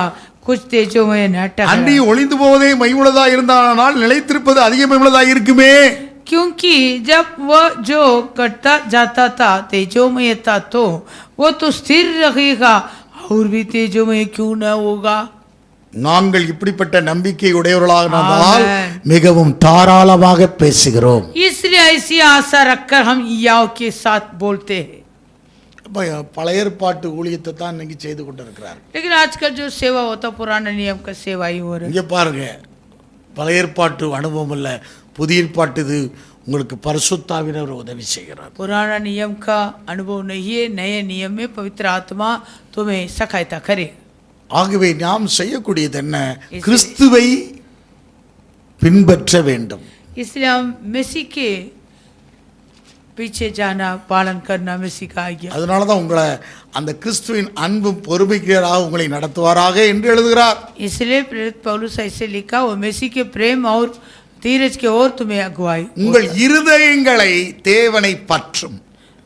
कुछ तेजोमय न அன்றி ठहरा. ஒளிந்து போவதே மகிமையுள்ளதா இருந்தால் நிலைத்திருப்பது அதிக மகிமையுள்ளதா இருக்குமே. क्योंकि जब वह जो कटता जाता था तेजोमय था तो वो तो स्थिर रहेगा और भी तेजोमय क्यों न होगा. நாங்கள் இப்படிப்பட்ட நம்பிக்கை உடையவர்களாக இருந்தால் ஆமென். மிகவும் தாராளமாக பேசுகிறோம். इसलिए ऐसी आशा रखकर हम याव के साथ बोलते हैं. பழைய ஏற்பாட்டு ஊழியத்தை தான் இன்னைக்கு செய்து கொண்டிருக்கிறார். लेकिन आजकल जो सेवा होता पुराने नियम का सेवा ही हो रहा है. இங்க பாருங்க, பழைய ஏற்பாட்டு அனுபவம் இல்ல, புதிய ஏற்பாட்டு இது உங்களுக்கு பரிசுத்தாவினர் உதவி செய்கிறார். पुराना नियम का अनुभव नहीं है, नए नियम में पवित्र आत्मा तुम्हें सहायता करे. ஆகவே நாம் செய்யக்கூடியது என்ன? கிறிஸ்துவை பின்பற்ற வேண்டும். इसलिए हम मसीह के पीछे जाना, पालन करना मसीह का आज्ञा. அதனால தான் உங்களை அந்த கிறிஸ்துவின் அன்பும் பொறுமைக்காக உங்களை நடத்துவாராக என்று எழுதுகிறார். इसलिए प्रेरित पौलुस ऐसे लिखा, वो मसीह के प्रेम और धीरज के ओर तुम्हें अगुवाई. உங்கள் இருதயங்களை தேவனை பற்றும்.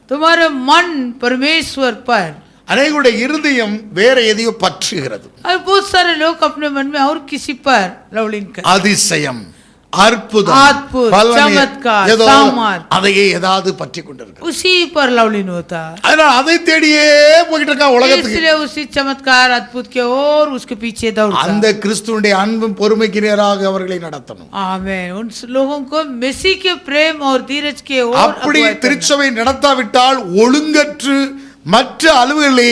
तुम्हारा मन परमेश्वर पर. அனைவருடைய இருதயம் வேற எதையோ பற்றுகிறது. और बहुत सारे लोग अपने मन में और किसी पर लवलीन कर. அதிசயம், அற்புதம், अद्भुत, பலனை, चमत्कार, ஏதோ सामर्थ, அதையே ஏதாவது பற்றி கொண்டிருக்கிறது. उसी पर लवलीन होता है. அதனால அதை தேடியே போயிட்டு இருக்கா உலகத்துக்கு. इसलिए उसी चमत्कार अद्भुत के और उसके पीछे दौड़ता. அந்த கிறிஸ்துவுடைய அன்பும் பொறுமைக்கு நேராக அவர்களை நடத்தணும். आमेन. उन लोगों को मसीह के प्रेम और धीरज के ओर அப்படி अगुवाई करना. திருச்சபை நடத்தாவிட்டால் ஒழுங்கற்று மற்ற அலுவலிலே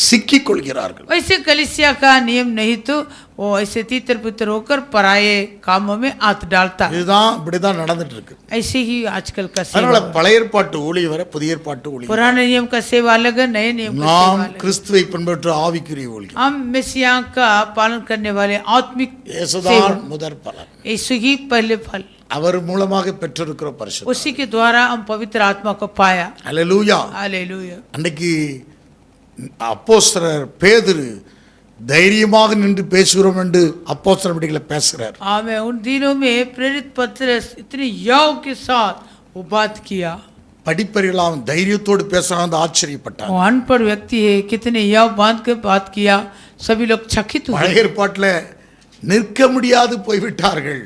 சிக்கிக் கொள்கிறார்கள். वैसे कलीसिया का नियम नहीं तो वो ऐसे तीतर पुत्र होकर पराये कामों में हाथ डालता. இதுதான் இப்படிதான் நடந்துட்டு இருக்கு. ऐसे ही आजकल का அதனால सेवा. பழைய ஏற்பாட்டு ஊழியம் வர புதிய ஏற்பாட்டு ஊழியம். पुराने नियम का सेवा अलग है, नए नियम का सेवा நாம் अलग है. கிறிஸ்துவை பின்பற்ற ஆவிக்குரிய ஊழியம். हम मसीहा का पालन करने वाले आत्मिक இயேசுதான் सेवा. முதற் பலன். यीशु ही पहले फल. அவர் மூலமாக பெற்றிருக்கிற பரிசுத்தம். उसी के द्वारा हम पवित्र आत्मा को पाया. அல்லேலூயா. हालेलुया. அன்னைக்கு அப்போஸ்தலர் பேதுரு தைரியமாக நின்று பேசுகிறோம் என்று அப்போஸ்தலர் மீட்டிங்ல பேசுகிறார். आमेन. उन दिनों में प्रेरित पतरस इतने याव के साथ वो बात किया. படிப்பறியெல்லாம் தைரியத்தோடு பேசுறாங்க, ஆச்சரியப்பட்டார். वो अनपढ़ व्यक्ति है, कितने याव बांध के बात किया. सभी लोग चकित हुए. பழைய ஏற்பாட்டுல நிற்க முடியாது போய்விட்டார்கள்.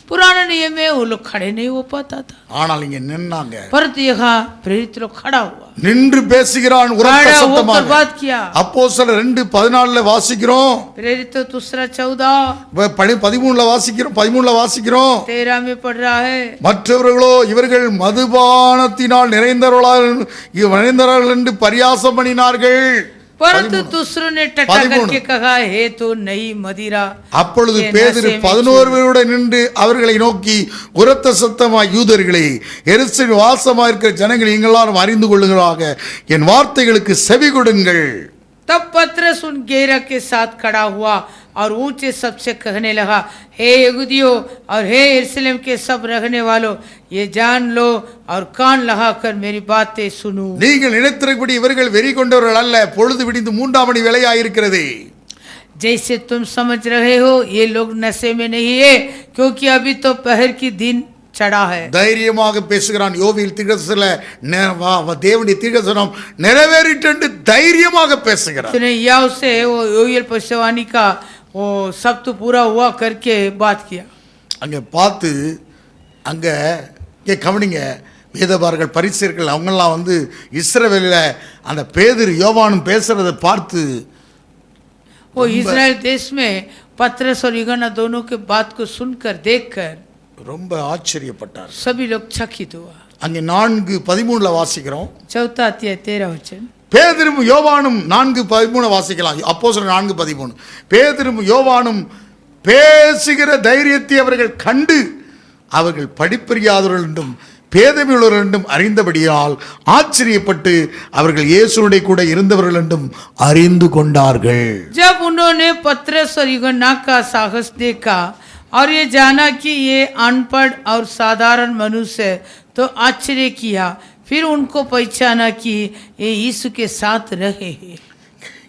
पुराने नियम में वो लोग खड़े नहीं हो पाता था, ஆனால் இங்க நின்னாங்க. परंतु यहाँ प्रेरित लोग खड़ा हुआ, நின்று பேசுகிறான் உரத்த खड़ा होकर சத்தமாக. बात किया. அப்போஸ்தலர் 2:14 வாசிக்கிறோம். प्रेरित तो दूसरा 14 13ல வாசிக்கிறோம். 13 में पढ़ रहा है. மற்றவர்களோ இவர்கள் மதுபானத்தினால் நிறைந்தவர்கள் என்று பரியாசம் பண்ணினார்கள். परंतु दूसरों ने टट्टा करके कहा, हे तो नई मदिरा. அப்பொழுது பேதுரு 11 பேரோடு நின்று அவர்களை நோக்கி உரத்த சத்தமாய், யூதர்களே, எருசலேமில் வாசமாயிருக்கிற ஜனங்கள் நீங்களாம் அறிந்து கொள்ளுங்களாக, என் வார்த்தைகளுக்கு செவி கொடுங்கள். तब पतरस उन 11 के साथ खड़ा हुआ और ऊंचे शब्द से कहने लगा, हे यहूदियों और हे यरूशलेम के सब रहने वालों, ये जान लो और कान लगाकर मेरी बातें सुनो. நீங்கள் நினைத்திருக்கிறபடி இவர்கள் வெறி கொண்டவர்கள் அல்ல, பொழுது விடிந்து 3ஆம் மணி வேளையாயிருக்கிறது. जैसे तुम समझ रहे हो, ये लोग नशे में नहीं है, क्योंकि अभी तो पहर की दिन चढ़ा है. தைரியமாக பேசுகிறான். யோவேல் தீர்க்கதரிசில தேவனுடைய தீர்க்கதரிசனம் நிறைவேறிட்டு தைரியமாக பேசுகிறார். तूने याव से वो योएल भविष्यवाणी का वो सब तो पूरा हुआ करके बात किया. அங்க பார்த்து அங்க கவனிங்க, வேதபாரர்கள் பரிசேயர்கள் அவங்கெல்லாம் இஸ்ரவேலில் அந்த பேதுரு யோவானும் பேசுறதை பார்த்து वो इस्राएल देश में पतरस और यूहन्ना दोनों के बात को सुनकर देखकर ரொம்ப ஆச்சரியப்பட்டார். सभी लोग चकित हुआ. அங்கே 4:13 வாசிக்கிறோம். चौथा अध्याय 13 वचन. பேதுரும் யோவானும் 4:13 வாசிக்கலாம். அப்போஸ்தலர் 4:13. பேதுரும் யோவானும் பேசுகிற தைரியத்தை அவர்கள் கண்டு அவர்கள் படிப்பறியாதவர்கள் என்றும் பேதமையுள்ளவர்கள் என்றும் அறிந்தபடியால் ஆச்சரியப்பட்டு அவர்கள் இயேசுவோட கூட இருந்தவர்கள் என்றும் அறிந்து கொண்டார்கள். जब उन्होंने पतरस और यूहन्ना का साहस देखा और ये जाना कि ये अनपढ़ और साधारण मनुष्य तो आश्चर्य किया, फिर उनको पहचाना कि ये यीशु के साथ रहे हैं.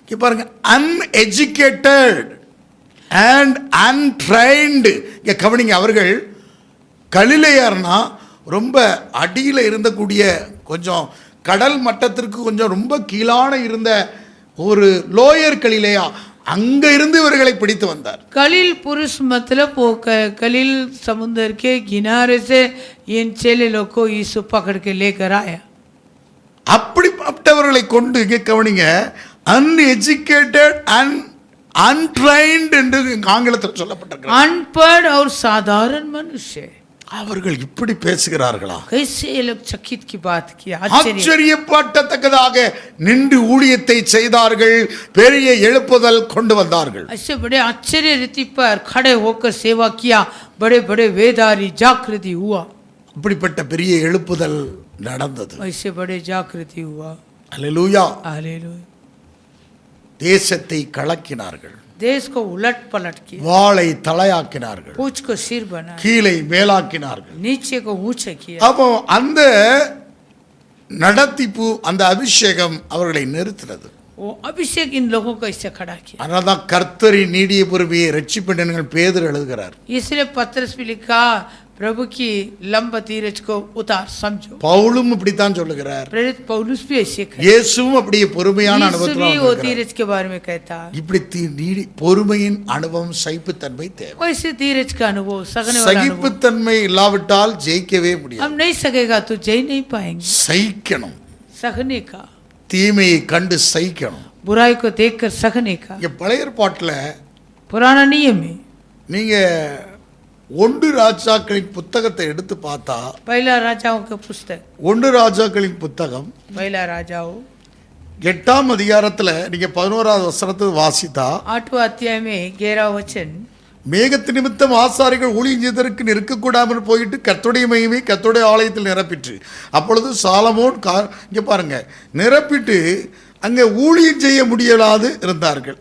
இங்க பாருங்க, அன்எஜுகேட்டட் அண்ட் அன்ட்ரைன்டு. இங்க கவனிங்க, அவர்கள் கலிலேயர்னா ரொம்ப அடியில் இருந்தக்கூடிய கொஞ்சம் கடல் மட்டத்திற்கு கொஞ்சம் ரொம்ப கீழான இருந்த ஒரு லோயர் கலிலேயா, அங்க இருந்து இவர்களை பிடித்து வந்தார். कलील पुरुष मतलब वो कलील समुद्र के किनारे से इन चेले लोग को यीशु पकड़ के लेकर आया. அப்படிப்பட்டவர்களை கொண்டு இங்கே கவனிங்க, அன்எஜுகேட்டட் அண்ட் அன்ட்ரைன்டு என்று ஆங்கிலத்தில் சொல்லப்பட்டிருக்கிறது. अनपढ़ और साधारण मनुष्य அவர்கள் இப்படி பேசுகிறார்களா? कैसे ये लोग चकित की बात की, ஆச்சரியப்பட்டத்தக்கதாக நின்று ஊழியத்தை செய்தார்கள், பெரிய எழுப்புதல் கொண்டு வந்தார்கள். ऐसे बड़े आश्चर्य रीति पर खड़े होकर सेवा किया, बड़े बड़े वेदारी जागृति हुआ. அப்படிப்பட்ட பெரிய எழுப்புதல் நடந்தது. ऐसे बड़े जागृति हुआ. அல்லேலூயா. हालेलुया. தேசத்தை கலக்கினார்கள், देश को उलट पलट किया, வாளை தலையாக்கினார்கள், पूंछ को सिर बनाया, கீழை மேலாக்கினார்கள். नीचे को ऊंचा किया. அப்போ அந்த நடத்திப்பு, அந்த அபிஷேகம் அவர்களை நிறுத்தினது. वो अभिषेक इन लोगों को इससे खड़ा किया. அதனால்தான் கர்த்தரின் நீடிய பொறுமையை ரட்சிப்பின் பேதுரு எழுதுகிறார். इसलिए पतरस भी लिखा, प्रभु की लंबा धीरज को उतार समझो. பவுலும் இப்படித்தான் சொல்லுகிறார். प्रेरित पौलुस भी ऐसे कहता है. இயேசுவும் அப்படியே பொறுமையான यीशु அனுபவத்தில் भी वो வந்திருக்கிறார். धीरज के बारे में कहता है. இப்படி பொறுமையின் அனுபவம், சகிப்புத்தன்மை தேவை. वैसे धीरज का अनुभव, सहने वाला अनुभव. சகிப்புத்தன்மை இல்லாவிட்டால் ஜெயிக்கவே முடியாது. हम नहीं सकेगा तो जय नहीं पाएंगे. சகிக்கணும், सहने का, தீமையை கண்டு சகிக்கணும். बुराई को देखकर सहने का. இங்க பழைய ஏற்பாட்டில் पुराना नियम है. நீங்க 1 ராஜாக்களின் புத்தகத்தை எடுத்து பார்த்தா, पहला राजाओं का पुस्तक, 1 ராஜாக்களின் புத்தகம் पहला राजाओं 8ஆம் அதிகாரத்துல நீங்க 11வது வசனத்தை வாசித்தா, 8वां अध्याय में 11वां वचन, மேகத்து நிமித்தம் ஆசாரிகள் ஊழியம் செய்ததற்கு நிற்கக்கூடாமல் போயிட்டு கர்த்தருடைய மகிமை கர்த்தருடைய ஆலயத்தில் நிரப்பிற்று. அப்பொழுது சாலமோன் இங்க பாருங்க, நிரப்பிட்டு அங்க ஊழியம் செய்ய முடியலாது இருந்தார்கள்.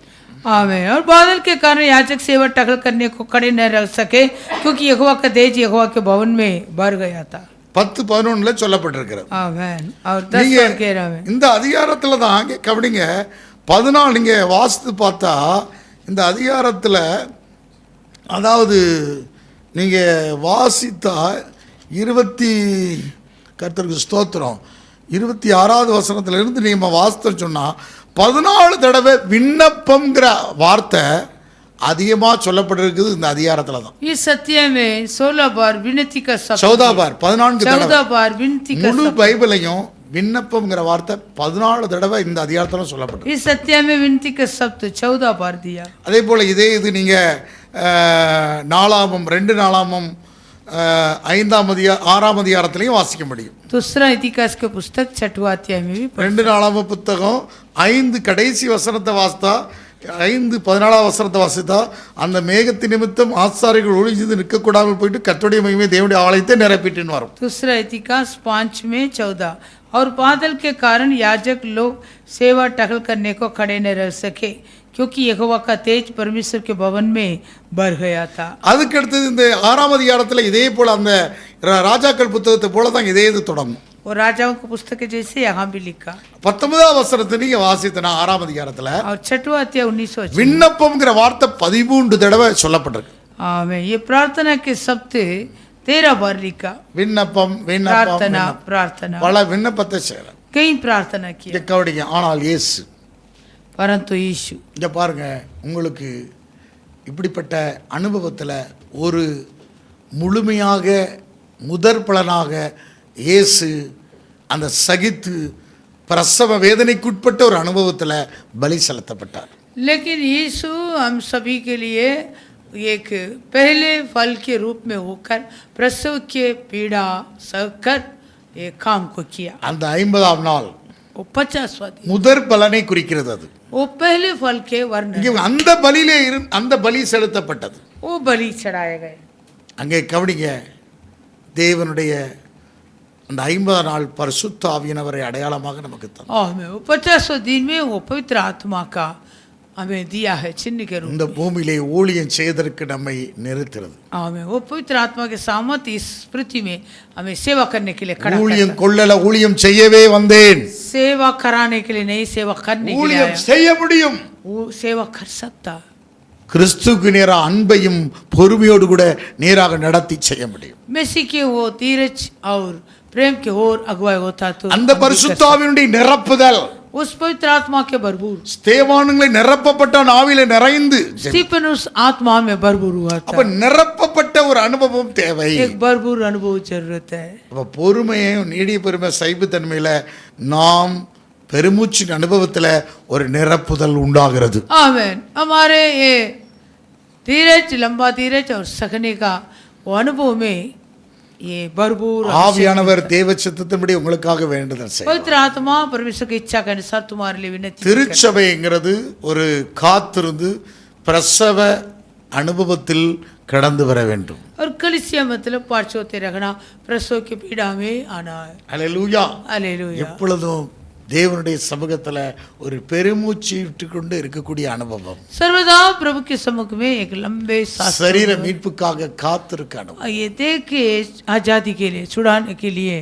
आमेन. और बादल के कारण याजक सेवा टहल करने को खड़े न रह सके, क्योंकि यहोवा का तेज यहोवा के भवन में भर गया था. 10:11 சொல்லப்பட்டிருக்கிறது. आमेन. और 10 और 11 में இந்த அதிகாரத்துல தான் இங்க கவனிங்க, 14 நீங்க வாசித்து பார்த்தா இந்த அதிகாரத்துல, அதாவது நீங்க வாசித்தா 20 கர்த்தருக்கு ஸ்தோத்திரம் 26வது வசனத்துல இருந்து நீங்க வாசித்து சொன்னா 14 தடவை விண்ணப்பம்ங்கிற வார்த்தை அதிகமா சொல்லப்பட்டிருக்குது இந்த அதிகாரத்துல தான். इस सत्य में 16 बार विनती का शब्द, 14 बार 14 தடவை 14 बार विनती का முழு शब्द. பைபிளையும் விண்ணப்பம்ங்கிற வார்த்தை 14 தடவை இந்த அதிகாரத்துல சொல்லப்பட்டிருக்கு. इस सत्य में विनती का शब्द 14 बार दिया. அதே போல இதே இது நீங்க நாலாமம் 2 நாளாமம் 6ஆம் அதிகாரத்திலையும் வாசிக்க முடியும். दूसरा इतिहास के पुस्तक 6वां अध्याय में भी 2 நாளாம புத்தகம் 5 கடைசி வசனத்தை வாசித்தா, 5:14 வசனத்தை வாசித்தா, அந்த மேகத்தின் நிமித்தம் ஆசாரிகள் ஒளி செய்து நிற்கக்கூடாமல் போயிட்டு கர்த்தருடைய மகிமை தேவனுடைய ஆலயத்தை நிரப்பிட்டுன்னு வரும். दूसरा इतिहास 5 में 14, और बादल के कारण याजक लोग सेवा टहल करने को खड़े न रह सके, क्योंकि यहोवा का तेज परमेश्वर के भवन में भर गया था. அதுக்கு அடுத்தது இந்த 6ஆம் அதிகாரத்தில் இதே போல அந்த ராஜாக்கள் புத்தகத்தை போல தான் இதே இது தொடங்கும். और राजाओं की पुस्तक के जैसे यहाँ भी लिखा. 19ஆம் வசனத்தை நீங்க வாசித்தனா 6ஆம் அதிகாரத்துல और 6वां अध्याय 19 விண்ணப்பம்ங்கிற வார்த்தை 13 தடவை சொல்லப்பட்டிருக்கு. आमीन. ये प्रार्थना के शब्द 13 बार लिखा. விண்ணப்பம் விண்ணப்பம் प्रार्थना விண்ணப்பம். प्रार्थना, பல விண்ணப்பத்தை செய்யலாம். कई प्रार्थना किया, இங்க கவனிங்க, ஆனால் இயேசு, परंतु यीशु. இங்க பாருங்க, உங்களுக்கு இப்படிப்பட்ட அனுபவத்தில் ஒரு முழுமையாக முதற் பலனாக இயேசு அந்த சகித்து பிரசவ வேதனைக்குட்பட்ட ஒரு அனுபவத்தில் பலி செலுத்தப்பட்டார். लेकिन यीशु हम सभी के लिए एक पहले फल के रूप में होकर प्रसव के पीड़ा सहकर ये काम को किया। அந்த 50ஆம் நாள் वो 50वां दिन, முதற் பலனை குறிக்கிறது. அது वो पहले फल के वर्ण, இங்கே அந்த பலியிலே அந்த பலி செலுத்தப்பட்டது. वो बलि चढ़ाए गए। அங்கே கவனிங்க, தேவனுடைய அந்த 50ஆம் நாள் பரிசுத்த ஆவியானவரை அடையாளமாக நமக்கு தந்தார். और हमें वो 50वें दिन में वो पवित्र आत्मा का हमें दिया है चिन्ह के रूप இந்த பூமியிலே ஊழியம் செய்வதற்கு நம்மை நிறுத்துறது. हमें वो पवित्र आत्मा के सामर्थ इस पृथ्वी में हमें सेवा करने के लिए खड़ा ஊழியம் करता கொள்ளல, ஊழியம் செய்யவே வந்தேன். है। सेवा कराने के लिए नहीं, सेवा करने के लिए ஊழியம் आया। செய்ய முடியும். वो सेवा कर सकता, கிறிஸ்துவுக்கு நேராக அன்பையும் பொறுமையோடு கூட நேராக நடத்தி செய்ய முடியும். मसीह के वो धीरज और प्रेम के ओर अगुवाई होता तो அந்த பரிசுத்த ஆவியினுடைய நிரப்புதல், उस पवित्र आत्मा के भरपूर, ஸ்தேவானுங்களை நிரப்பப்பட்ட ஆவியிலே நிறைந்து, स्टीफन उस आत्मा में भरपूर हुआ அப்ப था। நிரப்பப்பட்ட ஒரு அனுபவம் தேவை. एक भरपूर अनुभव जरूरत है। அப்ப பொறுமையும் நீடிய பொறுமை சைபத்தன்மையில நாம் பெருமூச்சின் அனுபவத்துல ஒரு நிரப்புதல் உண்டாகிறது. आमीन। हमारे ये धीरज, लंबा धीरज और सहने का वो अनुभव में ये भरपूर ஆவியானவர் தேவ சித்தத்தின்படி உங்களுக்காக வேண்டுதல் செய்யும். पवित्र आत्मा परमेश्वर की इच्छा के अनुसार तुम्हारे लिए विनती करे। திருச்சபைங்கிறது ஒரு காத்திருந்து பிரசவ அனுபவத்தில் கடந்து வர வேண்டும். और कलीसिया मतलब पार्श्वते रखना, प्रसव की पीड़ा में आना है। அல்லேலூயா. हालेलुया। எப்பொழுதும் தேவனுடைய சமூகத்துல ஒரு பெருமூச்சு விட்டுக்கொண்டு இருக்கக்கூடிய அனுபவம், सर्वदा प्रभु के सम्मुख में एक लंबे सांस, சரீர மீட்புக்காக காத்திருக்க அனுபவம். ये देख के आजादी के लिए, छुड़ाने के लिए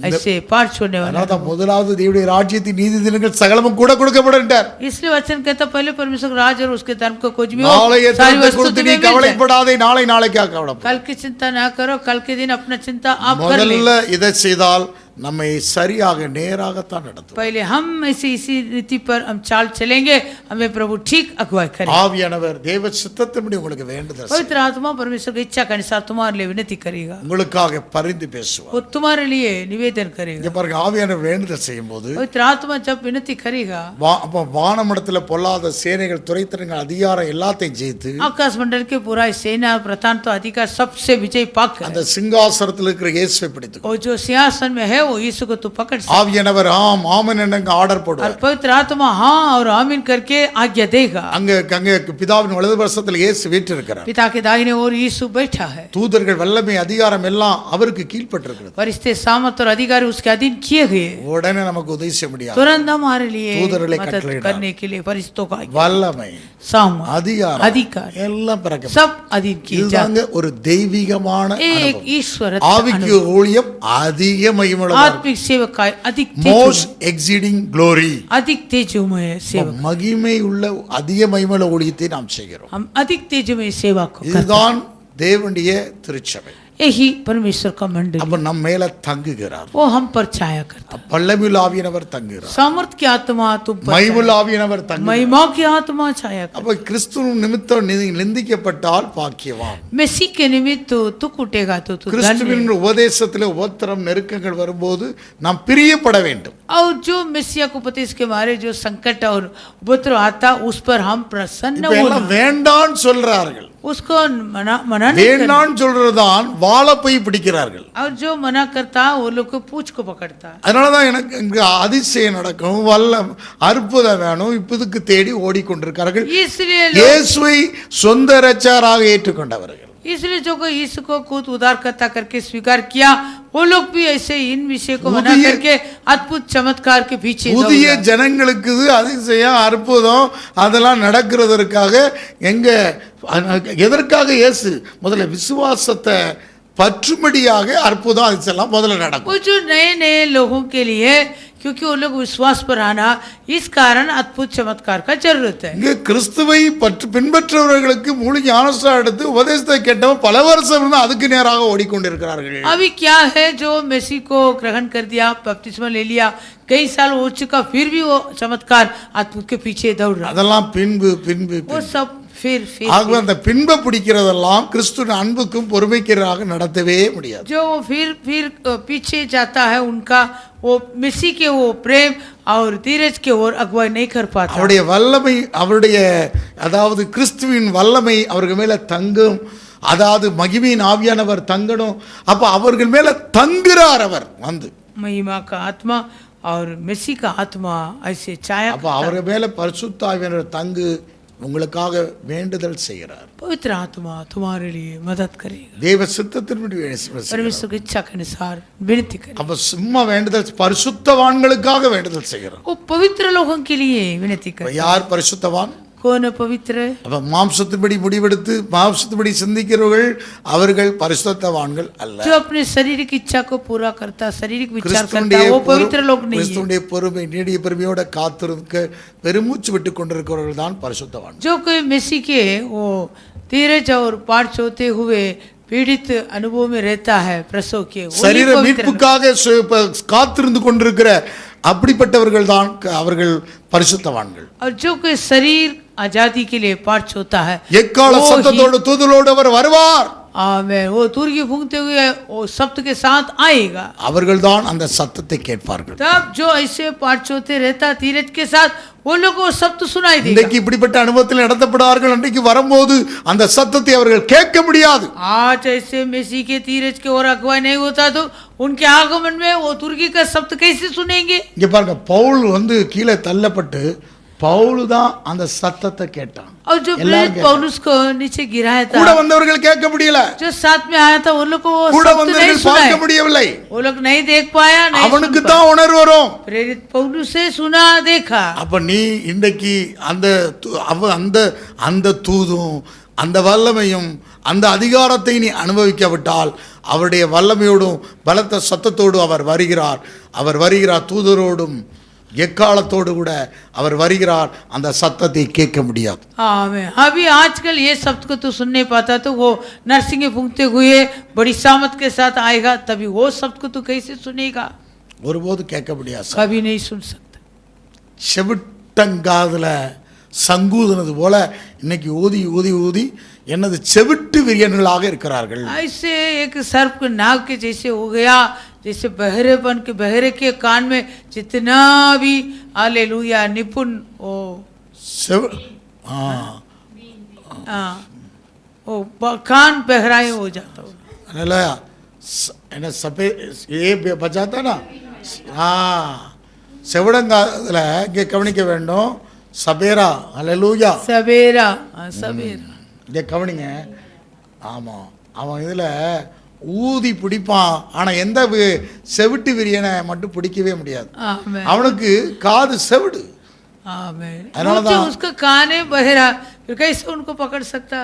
ऐसे पार छोड़ने वाला। அதான் முதலாவது தேவனுடைய ராஜ்யத்தின் நீதி தினங்கள் சகலமும் கூட கொடுக்கப்படுகிறார். इसलिए वचन कहता पहले परमेश्वर का राज और उसके धर्म को खोज में நாளைய सारी தினத்தை वस्तु குறித்து நீ तुम्हें मिल जाए। கவலைப்படாதே, நாளை நாளைக்காக கவலைப்படாதே. कल की चिंता ना करो, कल के दिन अपना चिंता आप कर ले। முதல்ல இதை செய்தால் நம்மை சரியாக நேராகத்தான் நடத்தும். पहले हम ऐसे इसी रीति पर हम चाल चलेंगे, हमें प्रभु ठीक अगुवाई करेगा। ஆவியானவர் தேவ சித்தத்தின்படி உங்களுக்கு வேண்டுதல் செய்வார். पवित्र आत्मा परमेश्वर की इच्छा के अनुसार तुम्हारे लिए विनती करेगा, உங்களுக்காக பரிந்து பேசுவார். वो तुम्हारे लिए निवेदन करेगा। இங்க பாருங்க, ஆவியானவர் வேண்டுதல் செய்யும் போது पवित्र आत्मा जब विनती करेगा, அப்ப வானமண்டலத்துல பொல்லாத சேனைகள், துரைத்தனங்கள், அதிகாரம் எல்லாத்தையும் ஜெயித்து आकाश मंडल के पूरा सेना, प्रधान तो अधिकार सबसे विजय पाकर, அந்த சிங்காசனத்தில் இருக்கிற இயேசுவை பிடித்து और जो सिंहासन में है वो यीशु को तू पकड़ सकता। ஆவியானவர் ஆம் ஆமென் என்னங்க ஆர்டர் और போடுவார். पवित्र आत्मा हाँ और आमीन करके आज्ञा देगा। அங்க அங்க பிதாவின் வலது பரிசத்தில் இயேசு வீற்றிருக்கிறார். पिता के दाहिने ओर यीशु बैठा है। தூதர்கள் வல்லமை அதிகாரம் எல்லாம் அவருக்கு கீழ்ப்பட்டிருக்கிறது. फरिश्ते सामर्थ और अधिकारी उसके अधीन किए गए। உடனே நமக்கு உதவி செய்ய முடியாது. तुरंत हमारे लिए தூதர்களை मदद கட்டளையிடார். करने के लिए फरिश्तों का வல்லமை, सामर्थ, அதிகாரம், अधिकार எல்லாம் பிறக்க सब अधीन किए जाते। இதுதாங்க ஒரு தெய்வீகமான एक அனுபவம். ईश्वर ஆவிக்கு ஊழியம் அதிக மகிமையுள்ளது. आत्मिक सेवक का மோஸ்ட் எக்ஸீடிங் க்ளோரி. अधिक तेजोमय सेवक, மகிமை உள்ள அதிக மகிமையுள்ள ஊழியத்தை நாம் செய்கிறோம். हम अधिक तेजोमय सेवा को करते हैं। இதுதான் தேவனுடைய திருச்சபை. यही परमेश्वर का मंडली, அப்ப நம்ம மேல தங்குகிறார். वो हम पर छाया करता है। பல்லமில் ஆவியானவர் தங்குகிறார். सामर्थ की आत्मा तुम पर மகிமையுள்ள ஆவியானவர் छाया, தங்குகிறார். महिमा की आत्मा छाया कर। அப்ப கிறிஸ்துவ நிமித்தம் நிந்திக்கப்பட்டால் பாக்கியவான். मसीह के निमित्त तू कूटेगा तो तू धन्य கிறிஸ்துவின் உபதேசத்திலே உபத்திரம் நெருக்கங்கள் வரும்போது நாம் பிரியப்பட வேண்டும். है। और जो मसीहा को उपदेश के मारे जो संकट और उपद्रव आता उस पर हम प्रसन्न இப்ப எல்லாம் होना, வேண்டான்னு சொல்றார்கள். उसको मना नहीं करना। வேண்டான்னு சொல்றதுதான் வாழப்பை பிடிக்கிறார்கள். और जो मना करता वो लोग को पूछ को पकड़ता है। அதனாலதான் எனக்கு இங்க அதிசயம் நடக்கும், வல்ல அற்புதம் வேணும், இப்பதுக்கு தேடி ஓடிக்கொண்டிருக்கிறார்கள். इसलिए இயேசுவை சொந்த இரட்சகராக ஏற்றுக்கொண்டவர்கள். इसलिए जो कोई यीशु को खुद उद्धारकर्ता करके स्वीकार किया, वो लोग भी ऐसे इन विषय को मना புதிய- करके अद्भुत चमत्कार के पीछे புதிய दौड़ रहा है। ஜனங்களுக்கு இது அதிசயம் அற்புதம் அதெல்லாம் நடக்கிறதற்காக எதற்காக இயேசு முதல்ல விசுவாசத்தை பற்றும்படியாக அற்புதம் அதிசயம் முதல்ல நடக்கும். वो जो नए नए लोगों के लिए, क्योंकि वो लोग विश्वास पर आना, इस कारण अद्भुत चमत्कार का जरूरत है। இங்க கிறிஸ்துவை பின்பற்றவர்களுக்கு முழு ஞானஸ்நானம் எடுத்து உபதேசத்தை கேட்டவன் பல வருஷம் இருந்து அதுக்கு நேராக ஓடிக்கொண்டிருக்கிறார்கள். अभी क्या है, जो मसीह को ग्रहण कर दिया, बपतिस्मा ले लिया, कई साल हो चुका, फिर भी वो चमत्कार अद्भुत के पीछे दौड़ रहा है। அதெல்லாம் பின்பு பின்பு वो सब फिर ஆகவே அந்த பின்பை பிடிக்கிறதெல்லாம் கிறிஸ்துவின் அன்புக்கும் பொறுமைக்காக நடத்தவே முடியாது. जो फिर पीछे जाता है, उनका वो मसीह के वो प्रेम और धीरज के ओर अगुवाई नहीं कर पाता। அவருடைய வல்லமை, அவருடைய அதாவது கிறிஸ்துவின் வல்லமை அவர்கள் மேல தங்கும், அதாவது மகிமையின் ஆவியானவர் தங்கணும். அப்ப அவர்கள் மேல தங்குறார் அவர் வந்து. महिमा का आत्मा और मसीह का आत्मा ऐसे छाया அப்ப அவர் மேல பரிசுத்த ஆவியானவர் தங்கு உங்களுக்காக வேண்டுதல் செய்கிறார். पवित्र आत्मा तुम्हारे लिए मदद करेगा, தேவ சித்தத்தின்படி செய்கிறார். परमेश्वर की इच्छा के अनुसार विनती करेगा. அப்ப சும்மா வேண்டுதல் பரிசுத்தவான்களுக்காக வேண்டுதல் செய்கிறார். वो पवित्र लोगों के लिए विनती இப்ப करेगा. யார் பரிசுத்தவான்? कौन पवित्र है? அப்ப மாம்சத்தின்படி முடிவெடுத்து மாம்சத்தின்படி சிந்திக்கிறவர்கள் அவர்கள் பரிசுத்தவான்கள் அல்ல. जो अपने शरीर की इच्छा को पूरा करता, शारीरिक विचार करता, கிறிஸ்துவுடைய वो पवित्र लोग नहीं है. கிறிஸ்துவுடைய பொறுமை நீடிய பொறுமையோட காத்திருக்க பெருமூச்சு விட்டு கொண்டிருக்கிறவர்கள் தான் பரிசுத்தவான். जो कोई मसीह के वो धीरज और पाठ होते हुए पीड़ित अनुभव में रहता है, प्रसव के சரீர மீட்புக்காக காத்திருந்து கொண்டிருக்கிற அப்படிப்பட்டவர்கள் தான் அவர்கள் பரிசுத்தவான்கள். और जो कोई शरीर आजादी के लिए पाठ होता है, எக்கால சத்தத்தோடு தூதலோடு அவர் வருவார். आमेन. वो तुरगी फूंकते हुए वो शब्द के साथ आएगा. அவர்கள் தான் அந்த சத்தத்தை கேட்பார்கள். तब जो ऐसे पाठ होते रहता धीरज के साथ, वो लोग वो शब्द सुनाई देगा. இன்றைக்கு இப்படிப்பட்ட அனுபவத்தில் நடத்தப்படுவார்கள். அன்றைக்கு வரும்போது அந்த சத்தத்தை அவர்கள் கேட்க முடியாது. आज ऐसे मसीह के धीरज के और अगुवाई नहीं होता तो उनके आगमन में वो तुर्की का शब्द कैसे सुनेंगे? இங்க பாருங்க, பவுல் கீழே தள்ளப்பட்டு பவுல் தான் அந்த சத்தத்தை கேட்டான். और जो प्रेरित पौलुस को नीचे गिराया था, கூட வந்தவர்கள் கேட்க முடியல. जो साथ में आया था उन लोग को वो கூட शब्द नहीं வந்தவர்கள் सुना, பார்க்க முடியவில்லை. वो लोग नहीं देख पाया, नहीं அவனுக்கு सुन தான் पाया. உணர்வு வரும். प्रेरित पौलुस से सुना देखा. அப்ப நீ இன்றைக்கு அந்த தூதும் அந்த வல்லமையும் அந்த அதிகாரத்தை நீ அனுபவிக்காவிட்டால் அவருடைய வல்லமையோடும் பலத்த சத்தத்தோடும் அவர் வருகிறார். தூதரோடும் எக்காலத்தோடு கூட அவர் வருகிறார். அந்த சத்தத்தை கேட்க முடியாது. आमीन. अभी आजकल ये शब्द को तो सुन नहीं पाता, तो वो नरसिंह फूंकते हुए बड़ी सामत के साथ आएगा, तभी वो शब्द को तो कैसे सुनेगा? ஒருபோது கேட்க முடியாது. कभी नहीं सुन सकता. செவிட்டங்காதுல சங்கூதுனது போல இன்னைக்கு ஊதி ஊதி ஊதி என்னது செவிட்டு விரியன்களாக இருக்கிறார்கள். ऐसे एक सर्प के नाव के जैसे हो गया, जैसे बहरे के कान में जितना भी हालेलुया निपुण ओ कान बहराए हो जाता हो. என்ன சபே ஏ பச்சாத்தா ना செவிடங்காதுல இங்கே கவனிக்க வேண்டும். சபேரா ஹல்லேலூயா சபேரா இங்கே கவனிங்க. ஆமாம், அவன் இதில் ஊதி பிடிப்பான். ஆனால் எந்த செவிட்டு விரியனை மட்டும் பிடிக்கவே முடியாது. அவனுக்கு காது செவிடு. அதனாலதான் उसका कान है बहरा, फिर कैसे उनको पकड़ सकता?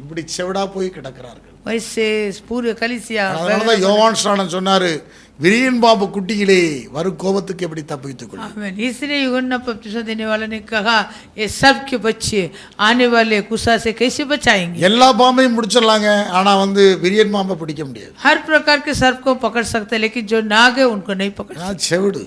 இப்படி செவிடா போய் கிடக்கிறார்கள். वैसे पूरे कलीसिया. அதனாலதான் யோவான் ஸ்நானன் சொன்னாரு, விரியன் பாம்பு குட்டிகளே வரும் கோபத்துக்கு எப்படி தப்பித்துக் கொள்ளும். आमीन. इसलिए यूहन्ना बपतिस्मा देने वाले ने कहा, ये सब के बच्चे आने वाले कुसा से कैसे बचाएंगे? எல்லா பாம்பையும் முடிச்சிடலாங்க, ஆனா விரியன் பாம்பை பிடிக்க முடியாது. हर प्रकार के सर्प को पकड़ सकते हैं, लेकिन जो नाग है उनको नहीं पकड़ सकते. செவிடு,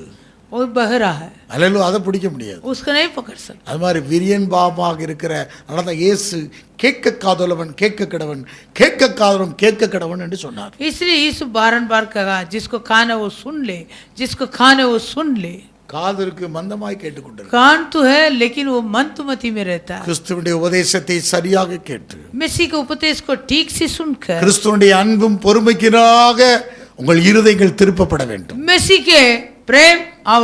वो बहरा है, அல்லேலூயா, அதை பிடிக்க முடியாது. उसको नहीं पकड़ सकते. அது மாதிரி விரியன் பாம்பாக இருக்கிற அதனால இயேசு கேட்க காதலவன் கேட்க கடவன், கேட்க காதலவன் கேட்க கடவன் என்று சொன்னார். इसलिए यीशु बारंबार कहा, जिसको कान है वो सुन ले, जिसको कान है वो सुन ले. காதலுக்கு மந்தமாய் கேட்டுக்கொண்டிருக்கிறார். कान तो है लेकिन वो मंतुमती में रहता है. கிறிஸ்துவினுடைய உபதேசத்தை சரியாக கேட்டு, मसीह के उपदेश को ठीक से सुनकर, கிறிஸ்துவினுடைய அன்பும் பொறுமைக்குனாக உங்கள் இருதயங்கள் திருப்பப்பட வேண்டும். मसीह के प्रेम और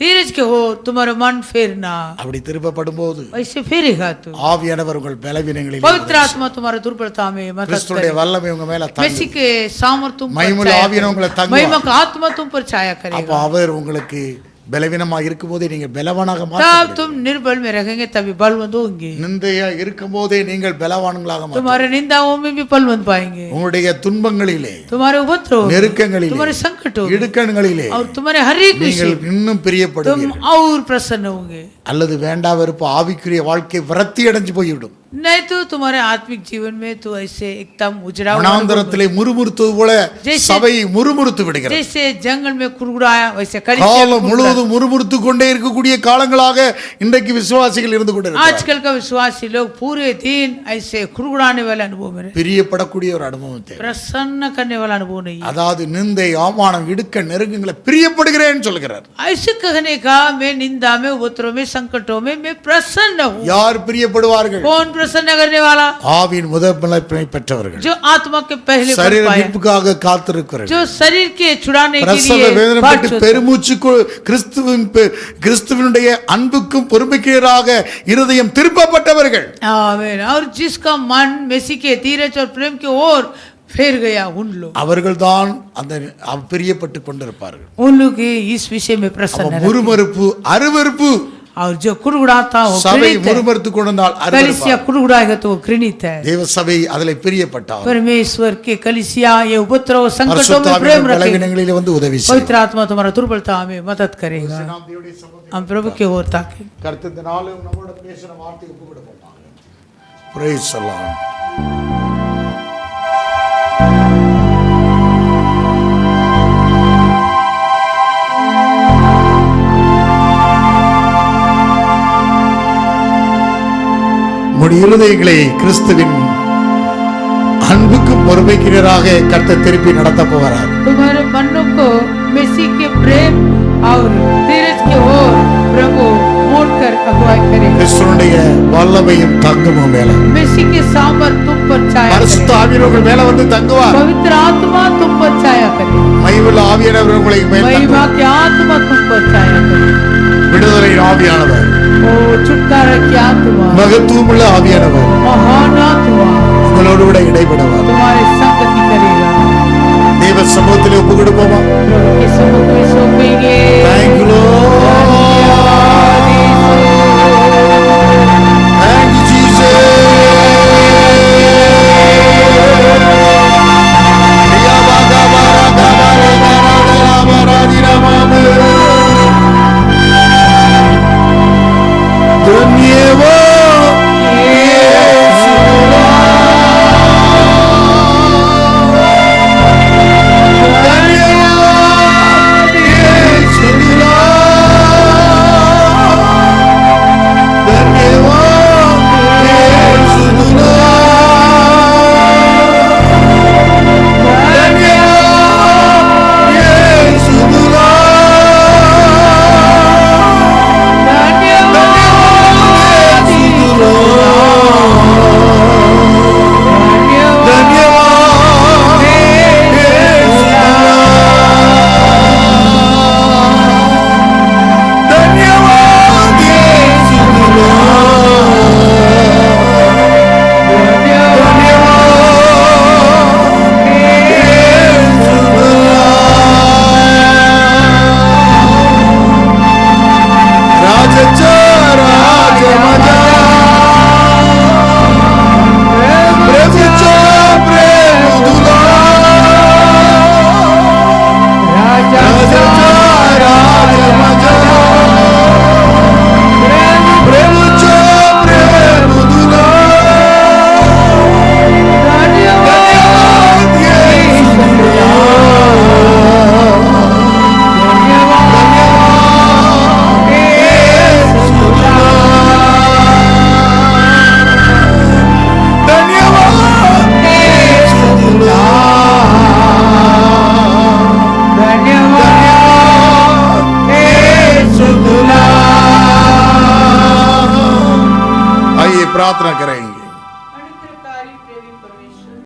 धीरज के हो तुम्हारा मन फेरना. அப்படி திருப்பப்படும் போது वैसे फेरेगा तो ஆவியானவர் உங்கள் பலவீனங்களில், पवित्र आत्मा तुम्हारा दुर्बलता में मदद கிறிஸ்துவினுடைய करेगा. வல்லமை உங்க மேல मसीह தங்கும். के सामर्थ तुम पर महिमा छाया आवियान उंगले करेगा. तंगुवा. महिमा का आत्मा तुम पर छाया அப்ப करेगा. அவர் உங்களுக்கு பலவீனமா இருக்கும்போதே நீங்க பலவானாக तब மாறுவீர்கள். तुम निर्बल में रहेंगे तभी बलवंत होंगे. நிந்தையா இருக்கும்போதே நீங்கள் பலவான்களாக மாறுவீர்கள். तुम्हारे निंदाओं में भी बलवंत पाएंगे. உங்களுடைய துன்பங்களிலே, तुम्हारे उपद्रव में, நெருக்கங்களிலே, तुम्हारे संकटों में இடுக்கண்களிலே और तुम्हारे हर एक நீங்கள் विषय இன்னும் तुम பிரியப்படுவீர்கள். और प्रसन्न होंगे. அல்லது வேண்டா வெறுப்பு ஆவிக்குரிய வாழ்க்கை விரக்தி அடைஞ்சு போய்விடும். नहीं तो तुम्हारे आत्मिक जीवन में तो ऐसे एकदम उजरा हुआ வனாந்தரத்திலே முறுமுறுத்தது போல जैसे- சபை முறுமுறுத்து விடுகிறது. जैसे जंगल में कुरकुराया वैसे காலம் முழுவதும் முறுமுறுத்து கொண்டே இருக்கக்கூடிய காலங்களாக இன்றைக்கு விசுவாசிகள் இருந்து கொண்டிருக்கிறார்கள். आजकल का विश्वासी लोग पूरे दिन ऐसे कुरकुराने वाले अनुभव में रहते. பிரியப்படக்கூடிய ஒரு அனுபவம் தேவை. प्रसन्न करने वाला अनुभव नहीं है. அதாவது நிந்தை, அவமானம், இடுக்க நெருக்கங்களை பிரியப்படுகிறேன்னு சொல்கிறார். ऐसे कहने का मैं निंदा में, उपद्रव में, संकटों में मैं प्रसन्न हूँ. யார் பிரியப்படுவார்கள்? कौन प्रसन्न प्रसन्न करने वाला, ஆவியின் முதற்பலனை பெற்றவர்கள், जो आत्मा के पहले फल சரீர पाए, மீட்புக்காக காத்திருக்கிறவர்கள், जो शरीर के छुड़ाने के பிரசவ लिए வேதனை बाट பட்டு जोता। பெருமூச்சு கிறிஸ்துவினுடைய அன்புக்கும் பொறுமைக்கீராக இருதயம் திருப்பப்பட்டவர்கள், आमीन। और जिसका मन मसीह के धीरज और प्रेम की ओर फेर गया, उन लोग, அவர்கள்தான் அந்த பிரியப்பட்டு கொண்டிருப்பார்கள். उन लोग इस विषय में प्रसन्न रहते हैं। முறுமறுப்பு அருவருப்பு, और जो कुड़कुड़ाता हो சபை घृणित है, முறுமறுத்து கொண்டால் कलीसिया कुड़कुड़ाएगा तो वो घृणित है। தேவ சபை அதிலே பிரியப்பட்டார். परमेश्वर के कलीसिया ये उपद्रव संकटों में பரிசுத்த प्रेम ஆவியின் रखेगा। பலவீனங்களிலே வந்து உதவி செய்யும். पवित्र आत्मा तुम्हारा दुर्बलता में मदद करेगा। हम प्रभु की ओर ताकें। கர்த்தர் இந்த நாளும் நம்மோட பேசின வார்த்தையை ஒப்புக்கொடுப்போம். Praise the Lord. உங்களுடைய இருதயங்களை கிறிஸ்துவின் அன்புக்கு பொறுமைக்கிறராக கர்த்தர் திருப்பி நடத்த போகிறார். तुम्हारे मनों को मसीह के प्रेम और धीरज की ओर प्रभु मोड़कर अगुवाई करेगा। கிறிஸ்துவினுடைய வல்லமையும் தங்குமும் மேல मसीह के सामर्थ तुम पर छाया பரிசுத்த करे, ஆவியானவர் மேல வந்து தங்குவார். पवित्र आत्मा तुम पर छाया करे, மகிமையுள்ள ஆவியானவர் உங்களை மேல் महिमा தங்குவார். की आत्मा तुम पर छाया करे। விடுதலை ஆவியானவர், ओ छुटकारा की आत्मा, மகத்துவமுள்ள ஆவியானவர் महान आत्मा உங்களோடு கூட இடைபடுவார். तुम्हारे संगति करेगा। தேவ சமூகத்தில் ஒப்பு கொடுப்போமா? प्रभु के सम्मुख में सौंपेंगे। Thank you, Lord. Thank you, Jesus. प्रार्थना करेंगे।